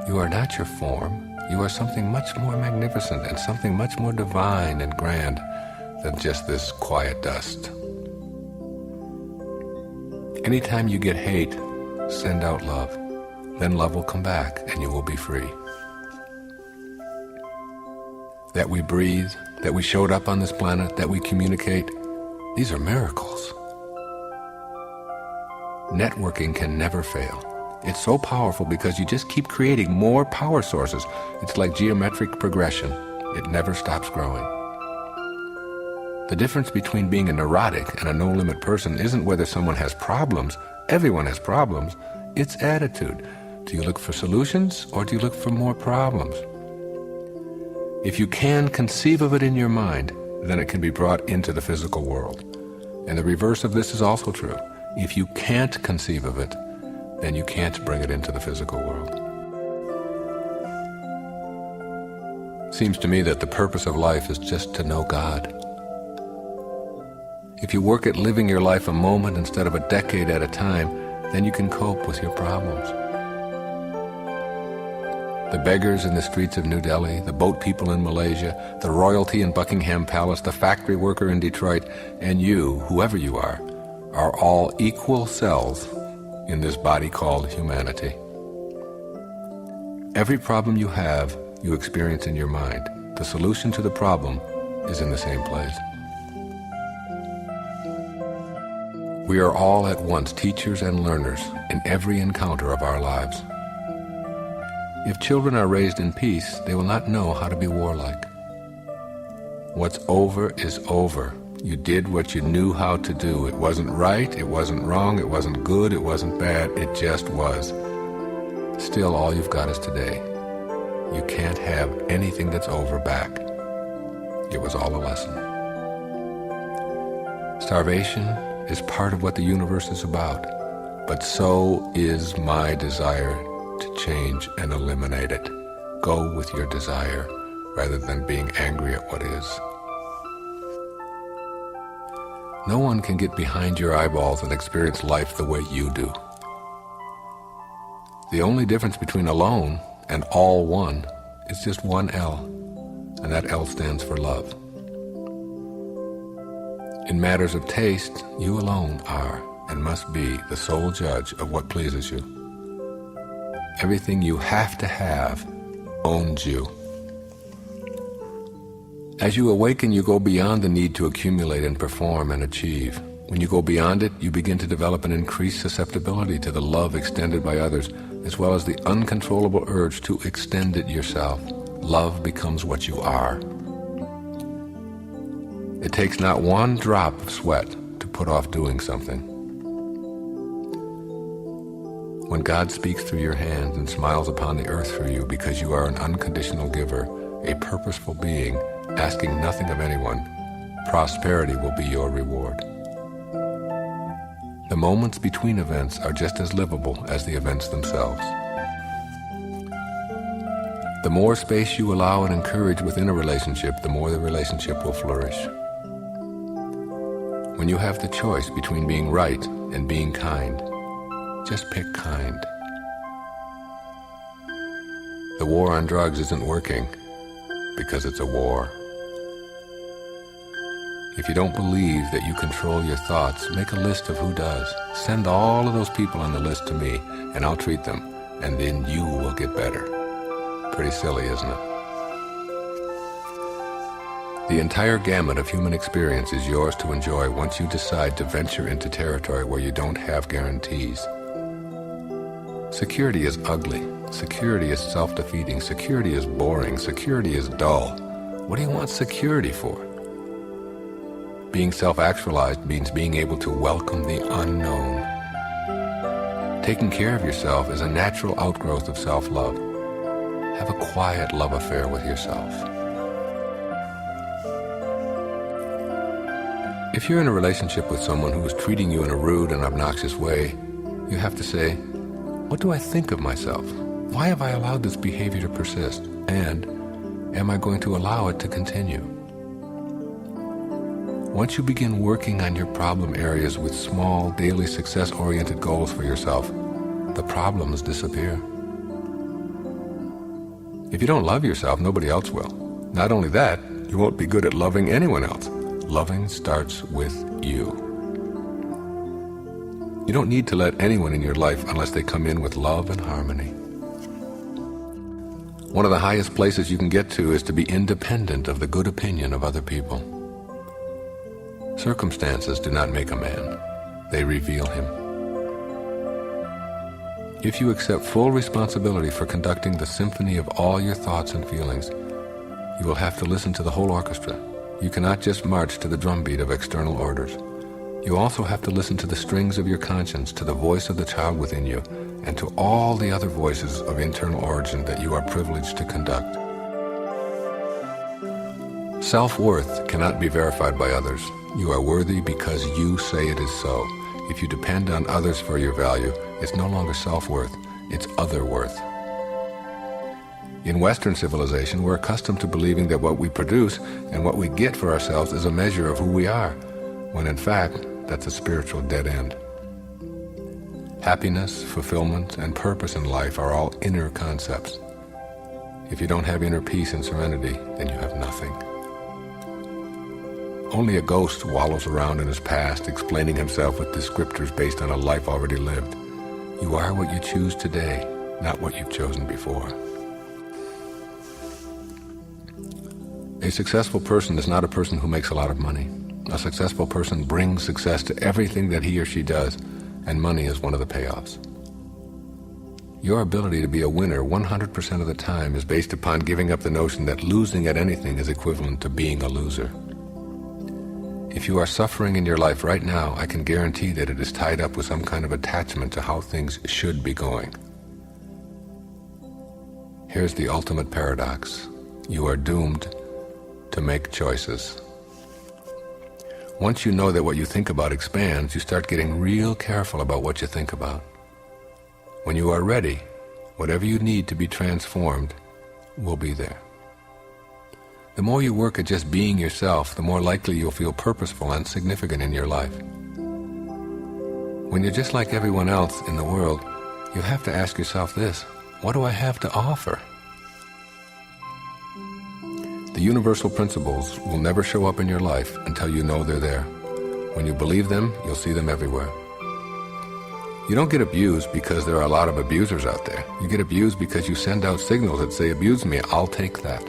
You are not your form. You are something much more magnificent and something much more divine and grand than just this quiet dust. Anytime you get hate, send out love. Then love will come back and you will be free. That we breathe, that we showed up on this planet, that we communicate, these are miracles. Networking can never fail. It's so powerful because you just keep creating more power sources. It's like geometric progression. It never stops growing. The difference between being a neurotic and a no-limit person isn't whether someone has problems. Everyone has problems. It's attitude. Do you look for solutions or do you look for more problems? If you can conceive of it in your mind, then it can be brought into the physical world. And the reverse of this is also true. If you can't conceive of it, then you can't bring it into the physical world. Seems to me that the purpose of life is just to know God. If you work at living your life a moment instead of a decade at a time, then you can cope with your problems. The beggars in the streets of New Delhi, the boat people in Malaysia, the royalty in Buckingham Palace, the factory worker in Detroit, and you, whoever you are all equal cells in this body called humanity. Every problem you have, you experience in your mind. The solution to the problem is in the same place. We are all at once teachers and learners in every encounter of our lives. If children are raised in peace, they will not know how to be warlike. What's over is over. You did what you knew how to do. It wasn't right, it wasn't wrong, it wasn't good, it wasn't bad, it just was. Still, all you've got is today. You can't have anything that's over back. It was all a lesson. Starvation is part of what the universe is about, but so is my desire to change and eliminate it. Go with your desire rather than being angry at what is. No one can get behind your eyeballs and experience life the way you do. The only difference between alone and all one is just one L, and that L stands for love. In matters of taste, you alone are and must be the sole judge of what pleases you. Everything you have to have owns you. As you awaken, you go beyond the need to accumulate and perform and achieve. When you go beyond it, you begin to develop an increased susceptibility to the love extended by others, as well as the uncontrollable urge to extend it yourself. Love becomes what you are. It takes not one drop of sweat to put off doing something. When God speaks through your hands and smiles upon the earth for you because you are an unconditional giver, a purposeful being, asking nothing of anyone, prosperity will be your reward. The moments between events are just as livable as the events themselves. The more space you allow and encourage within a relationship, the more the relationship will flourish. When you have the choice between being right and being kind, just pick kind. The war on drugs isn't working because it's a war. If you don't believe that you control your thoughts, make a list of who does. Send all of those people on the list to me, and I'll treat them, and then you will get better. Pretty silly, isn't it? The entire gamut of human experience is yours to enjoy once you decide to venture into territory where you don't have guarantees. Security is ugly. Security is self-defeating. Security is boring. Security is dull. What do you want security for? Being self-actualized means being able to welcome the unknown. Taking care of yourself is a natural outgrowth of self-love. Have a quiet love affair with yourself. If you're in a relationship with someone who is treating you in a rude and obnoxious way, you have to say, what do I think of myself? Why have I allowed this behavior to persist? And am I going to allow it to continue? Once you begin working on your problem areas with small, daily success-oriented goals for yourself, the problems disappear. If you don't love yourself, nobody else will. Not only that, you won't be good at loving anyone else. Loving starts with you. You don't need to let anyone in your life unless they come in with love and harmony. One of the highest places you can get to is to be independent of the good opinion of other people. Circumstances do not make a man. They reveal him. If you accept full responsibility for conducting the symphony of all your thoughts and feelings, you will have to listen to the whole orchestra. You cannot just march to the drumbeat of external orders. You also have to listen to the strings of your conscience, to the voice of the child within you, and to all the other voices of internal origin that you are privileged to conduct. Self-worth cannot be verified by others. You are worthy because you say it is so. If you depend on others for your value, it's no longer self-worth, it's other-worth. In Western civilization, we're accustomed to believing that what we produce and what we get for ourselves is a measure of who we are, when in fact, that's a spiritual dead end. Happiness, fulfillment, and purpose in life are all inner concepts. If you don't have inner peace and serenity, then you have nothing. Only a ghost wallows around in his past, explaining himself with descriptors based on a life already lived. You are what you choose today, not what you've chosen before. A successful person is not a person who makes a lot of money. A successful person brings success to everything that he or she does, and money is one of the payoffs. Your ability to be a winner 100% of the time is based upon giving up the notion that losing at anything is equivalent to being a loser. If you are suffering in your life right now, I can guarantee that it is tied up with some kind of attachment to how things should be going. Here's the ultimate paradox. You are doomed to make choices. Once you know that what you think about expands, you start getting real careful about what you think about. When you are ready, whatever you need to be transformed will be there. The more you work at just being yourself, the more likely you'll feel purposeful and significant in your life. When you're just like everyone else in the world, you have to ask yourself this: what do I have to offer? The universal principles will never show up in your life until you know they're there. When you believe them, you'll see them everywhere. You don't get abused because there are a lot of abusers out there. You get abused because you send out signals that say, abuse me, I'll take that.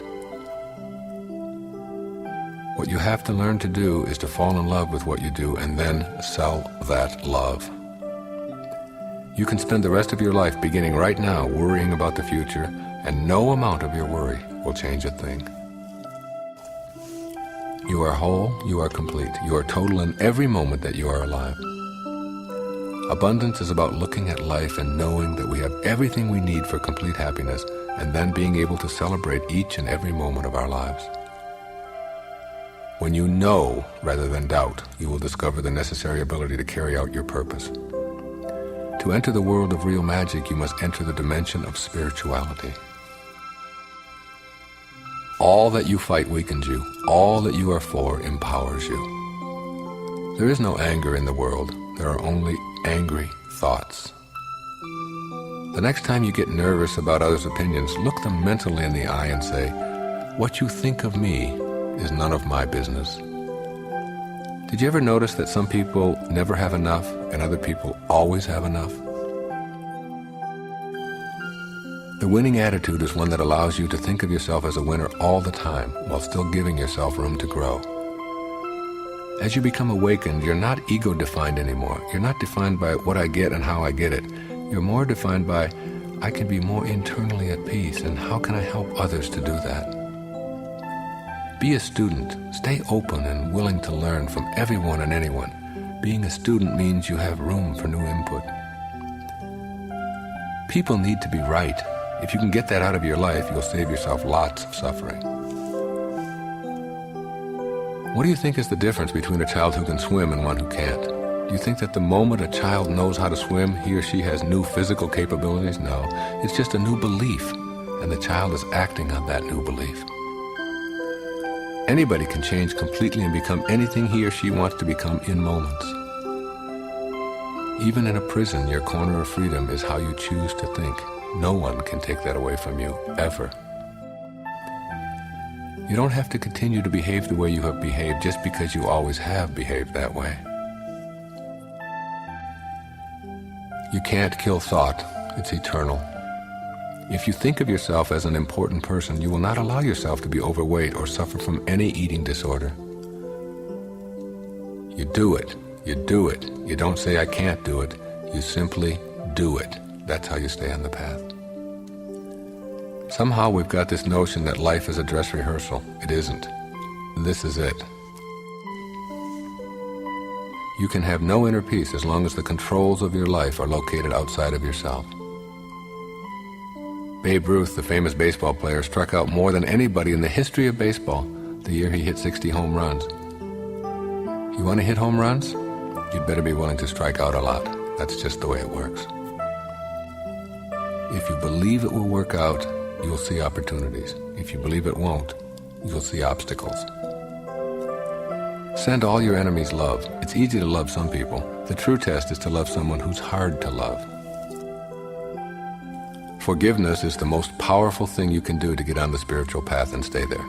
What you have to learn to do is to fall in love with what you do and then sell that love. You can spend the rest of your life beginning right now worrying about the future, and no amount of your worry will change a thing. You are whole, you are complete, you are total in every moment that you are alive. Abundance is about looking at life and knowing that we have everything we need for complete happiness, and then being able to celebrate each and every moment of our lives. When you know rather than doubt, you will discover the necessary ability to carry out your purpose. To enter the world of real magic, you must enter the dimension of spirituality. All that you fight weakens you. All that you are for empowers you. There is no anger in the world. There are only angry thoughts. The next time you get nervous about others' opinions, look them mentally in the eye and say, what you think of me is none of my business. Did you ever notice that some people never have enough and other people always have enough? The winning attitude is one that allows you to think of yourself as a winner all the time while still giving yourself room to grow. As you become awakened, you're not ego-defined anymore. You're not defined by what I get and how I get it. You're more defined by, I can be more internally at peace, and how can I help others to do that? Be a student. Stay open and willing to learn from everyone and anyone. Being a student means you have room for new input. People need to be right. If you can get that out of your life, you'll save yourself lots of suffering. What do you think is the difference between a child who can swim and one who can't? Do you think that the moment a child knows how to swim, he or she has new physical capabilities? No, it's just a new belief, and the child is acting on that new belief. Anybody can change completely and become anything he or she wants to become in moments. Even in a prison, your corner of freedom is how you choose to think. No one can take that away from you, ever. You don't have to continue to behave the way you have behaved just because you always have behaved that way. You can't kill thought. It's eternal. If you think of yourself as an important person, you will not allow yourself to be overweight or suffer from any eating disorder. You do it. You do it. You don't say, I can't do it. You simply do it. That's how you stay on the path. Somehow we've got this notion that life is a dress rehearsal. It isn't. This is it. You can have no inner peace as long as the controls of your life are located outside of yourself. Babe Ruth, the famous baseball player, struck out more than anybody in the history of baseball the year he hit 60 home runs. You want to hit home runs? You'd better be willing to strike out a lot. That's just the way it works. If you believe it will work out, you will see opportunities. If you believe it won't, you'll see obstacles. Send all your enemies love. It's easy to love some people. The true test is to love someone who's hard to love. Forgiveness is the most powerful thing you can do to get on the spiritual path and stay there.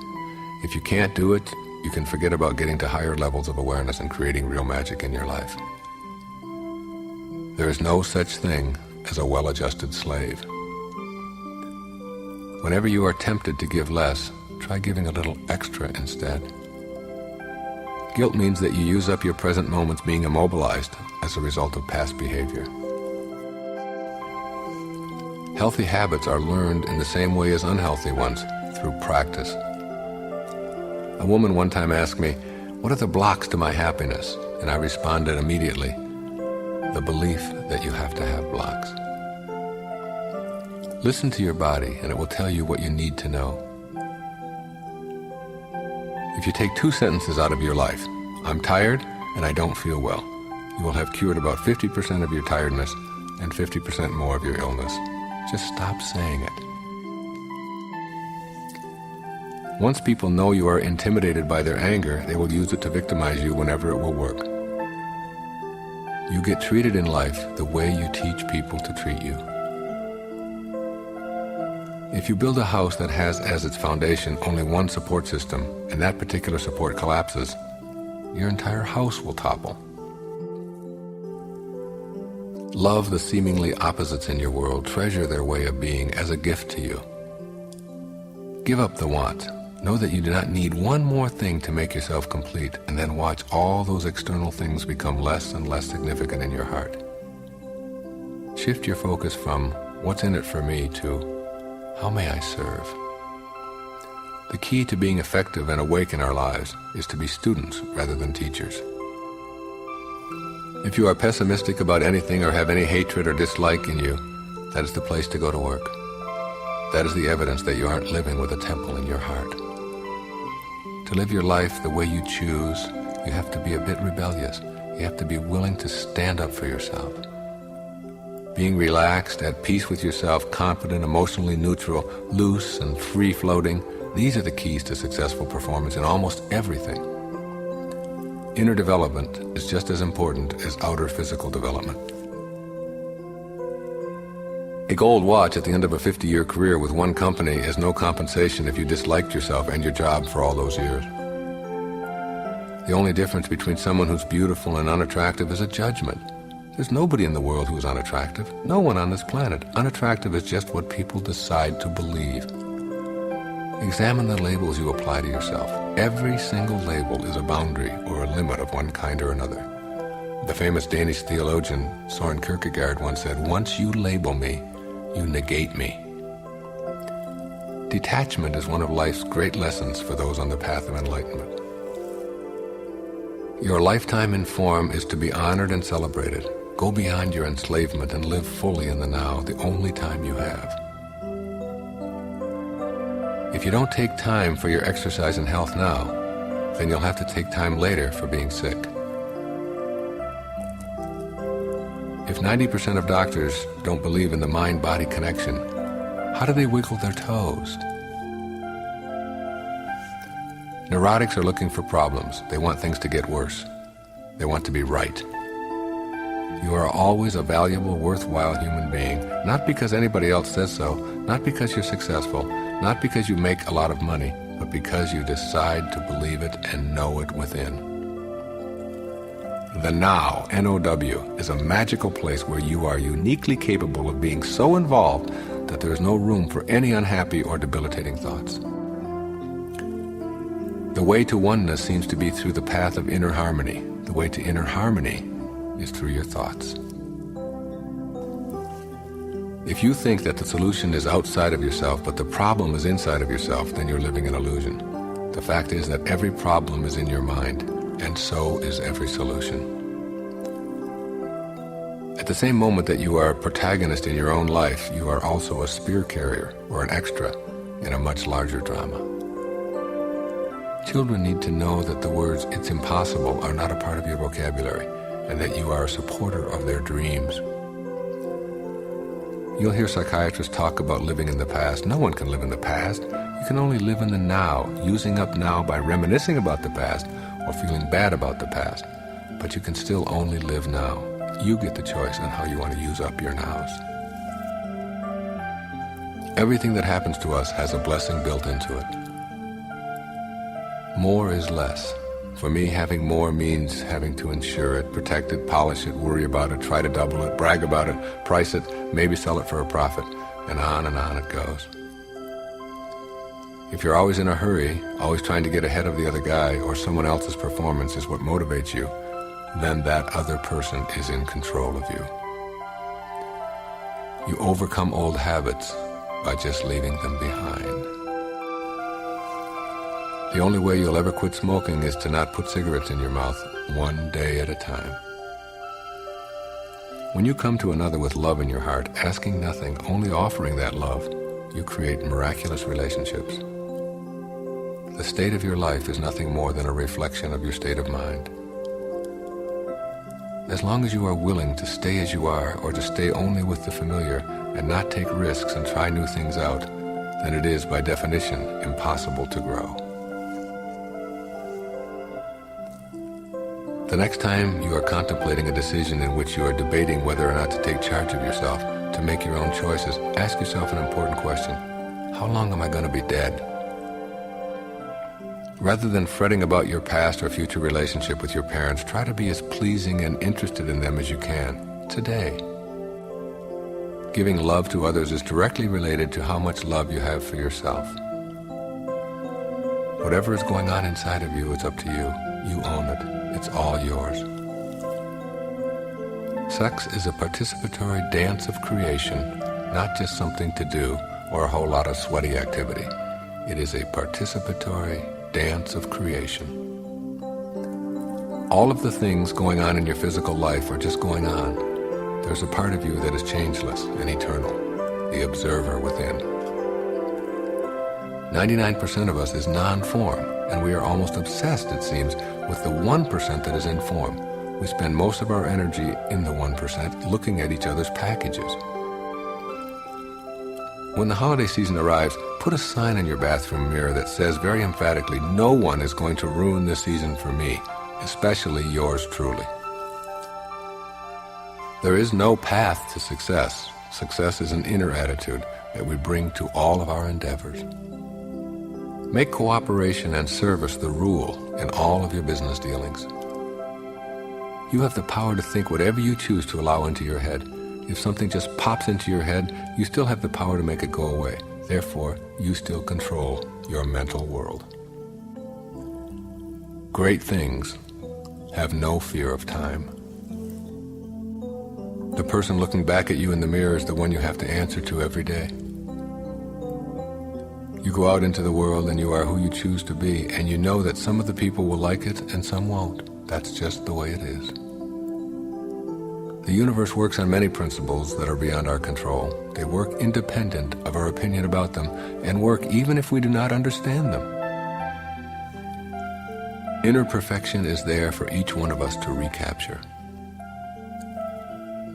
If you can't do it, you can forget about getting to higher levels of awareness and creating real magic in your life. There is no such thing as a well-adjusted slave. Whenever you are tempted to give less, try giving a little extra instead. Guilt means that you use up your present moments being immobilized as a result of past behavior. Healthy habits are learned in the same way as unhealthy ones, through practice. A woman one time asked me, "What are the blocks to my happiness?" And I responded immediately, "The belief that you have to have blocks." Listen to your body, and it will tell you what you need to know. If you take 2 sentences out of your life, "I'm tired and I don't feel well," you will have cured about 50% of your tiredness and 50% more of your illness. Just stop saying it. Once people know you are intimidated by their anger, they will use it to victimize you whenever it will work. You get treated in life the way you teach people to treat you. If you build a house that has as its foundation only one support system, and that particular support collapses, your entire house will topple. Love the seemingly opposites in your world. Treasure their way of being as a gift to you. Give up the want. Know that you do not need one more thing to make yourself complete, and then watch all those external things become less and less significant in your heart. Shift your focus from "what's in it for me" to "how may I serve?" The key to being effective and awake in our lives is to be students rather than teachers. If you are pessimistic about anything or have any hatred or dislike in you, that is the place to go to work. That is the evidence that you aren't living with a temple in your heart. To live your life the way you choose, you have to be a bit rebellious. You have to be willing to stand up for yourself. Being relaxed, at peace with yourself, confident, emotionally neutral, loose and free-floating, these are the keys to successful performance in almost everything. Inner development is just as important as outer physical development. A gold watch at the end of a 50-year career with one company is no compensation if you disliked yourself and your job for all those years. The only difference between someone who's beautiful and unattractive is a judgment. There's nobody in the world who is unattractive. No one on this planet. Unattractive is just what people decide to believe. Examine the labels you apply to yourself. Every single label is a boundary or a limit of one kind or another. The famous Danish theologian Søren Kierkegaard once said, "Once you label me, you negate me." Detachment is one of life's great lessons for those on the path of enlightenment. Your lifetime in form is to be honored and celebrated. Go beyond your enslavement and live fully in the now, the only time you have. you don't take time for your exercise and health now, then you'll have to take time later for being sick. If 90% of doctors don't believe in the mind-body connection, how do they wiggle their toes? Neurotics are looking for problems. They want things to get worse. They want to be right. You are always a valuable, worthwhile human being, not because anybody else says so, not because you're successful, not because you make a lot of money, but because you decide to believe it and know it within. The Now, N-O-W, is a magical place where you are uniquely capable of being so involved that there is no room for any unhappy or debilitating thoughts. The way to oneness seems to be through the path of inner harmony. The way to inner harmony is through your thoughts. If you think that the solution is outside of yourself, but the problem is inside of yourself, then you're living an illusion. The fact is that every problem is in your mind, and so is every solution. At the same moment that you are a protagonist in your own life, you are also a spear carrier or an extra in a much larger drama. Children need to know that the words "it's impossible" are not a part of your vocabulary, and that you are a supporter of their dreams. You'll hear psychiatrists talk about living in the past. No one can live in the past. You can only live in the now, using up now by reminiscing about the past or feeling bad about the past. But you can still only live now. You get the choice on how you want to use up your nows. Everything that happens to us has a blessing built into it. More is less. For me, having more means having to insure it, protect it, polish it, worry about it, try to double it, brag about it, price it, maybe sell it for a profit, and on it goes. If you're always in a hurry, always trying to get ahead of the other guy or someone else's performance is what motivates you, then that other person is in control of you. You overcome old habits by just leaving them behind. The only way you'll ever quit smoking is to not put cigarettes in your mouth, one day at a time. When you come to another with love in your heart, asking nothing, only offering that love, you create miraculous relationships. The state of your life is nothing more than a reflection of your state of mind. As long as you are willing to stay as you are, or to stay only with the familiar and not take risks and try new things out, then it is, by definition, impossible to grow. The next time you are contemplating a decision in which you are debating whether or not to take charge of yourself, to make your own choices, ask yourself an important question. How long am I going to be dead? Rather than fretting about your past or future relationship with your parents, try to be as pleasing and interested in them as you can, today. Giving love to others is directly related to how much love you have for yourself. Whatever is going on inside of you, it's up to you. You own it. It's all yours. Sex is a participatory dance of creation, not just something to do or a whole lot of sweaty activity. It is a participatory dance of creation. All of the things going on in your physical life are just going on. There's a part of you that is changeless and eternal, the observer within. 99% of us is non-form, and we are almost obsessed, it seems, with the 1% that is in form. We spend most of our energy in the 1% looking at each other's packages. When the holiday season arrives, put a sign on your bathroom mirror that says very emphatically, "No one is going to ruin this season for me, especially yours truly." There is no path to success. Success is an inner attitude that we bring to all of our endeavors. Make cooperation and service the rule in all of your business dealings. You have the power to think whatever you choose to allow into your head. If something just pops into your head, you still have the power to make it go away. Therefore, you still control your mental world. Great things have no fear of time. The person looking back at you in the mirror is the one you have to answer to every day. You go out into the world and you are who you choose to be, and you know that some of the people will like it and some won't. That's just the way it is. The universe works on many principles that are beyond our control. They work independent of our opinion about them, and work even if we do not understand them. Inner perfection is there for each one of us to recapture.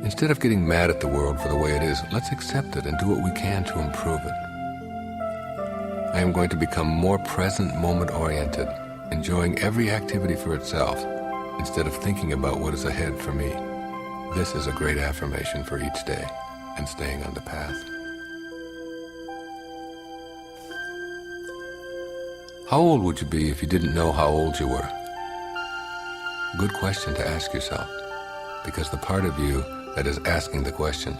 Instead of getting mad at the world for the way it is, let's accept it and do what we can to improve it. I am going to become more present, moment-oriented, enjoying every activity for itself, instead of thinking about what is ahead for me. This is a great affirmation for each day and staying on the path. How old would you be if you didn't know how old you were? Good question to ask yourself, because the part of you that is asking the question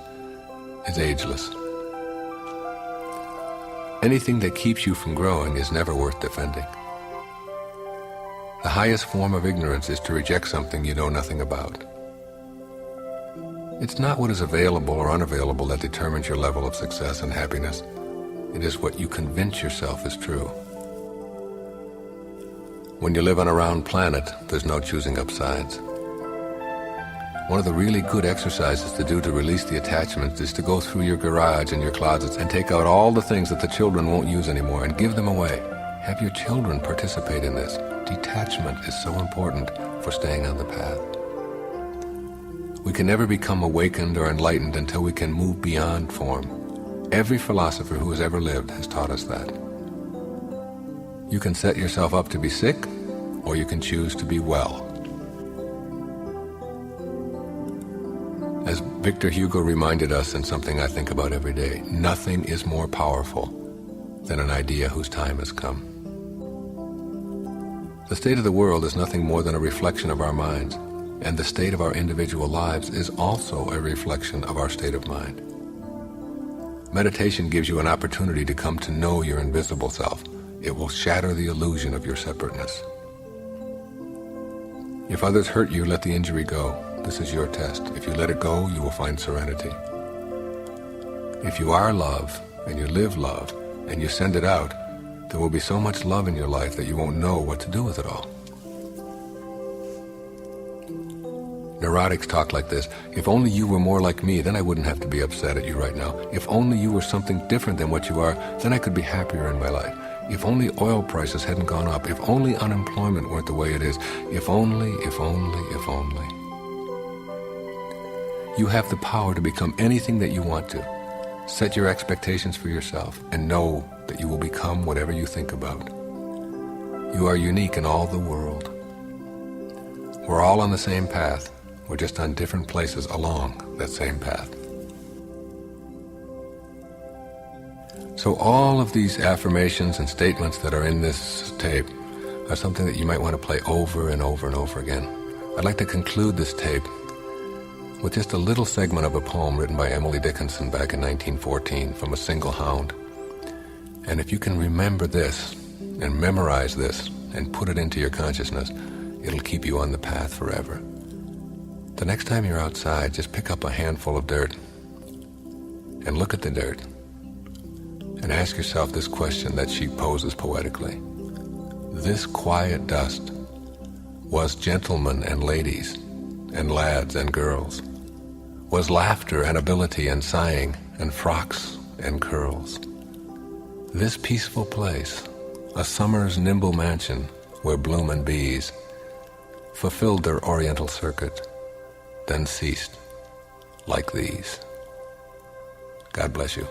is ageless. Anything that keeps you from growing is never worth defending. The highest form of ignorance is to reject something you know nothing about. It's not what is available or unavailable that determines your level of success and happiness. It is what you convince yourself is true. When you live on a round planet, there's no choosing up sides. One of the really good exercises to do to release the attachments is to go through your garage and your closets and take out all the things that the children won't use anymore and give them away. Have your children participate in this. Detachment is so important for staying on the path. We can never become awakened or enlightened until we can move beyond form. Every philosopher who has ever lived has taught us that. You can set yourself up to be sick, or you can choose to be well. As Victor Hugo reminded us in something I think about every day, nothing is more powerful than an idea whose time has come. The state of the world is nothing more than a reflection of our minds, and the state of our individual lives is also a reflection of our state of mind. Meditation gives you an opportunity to come to know your invisible self. It will shatter the illusion of your separateness. If others hurt you, let the injury go. This is your test. If you let it go, you will find serenity. If you are love, and you live love, and you send it out, there will be so much love in your life that you won't know what to do with it all. Neurotics talk like this: if only you were more like me, then I wouldn't have to be upset at you right now. If only you were something different than what you are, then I could be happier in my life. If only oil prices hadn't gone up. If only unemployment weren't the way it is. If only, if only, if only. You have the power to become anything that you want to. Set your expectations for yourself and know that you will become whatever you think about. You are unique in all the world. We're all on the same path. We're just on different places along that same path. So all of these affirmations and statements that are in this tape are something that you might want to play over and over and over again. I'd like to conclude this tape with just a little segment of a poem written by Emily Dickinson back in 1914 from A Single Hound. And if you can remember this and memorize this and put it into your consciousness, it'll keep you on the path forever. The next time you're outside, just pick up a handful of dirt and look at the dirt and ask yourself this question that she poses poetically. This quiet dust was gentlemen and ladies and lads and girls, was laughter and ability and sighing and frocks and curls. This peaceful place, a summer's nimble mansion where bloom and bees fulfilled their oriental circuit, then ceased like these. God bless you.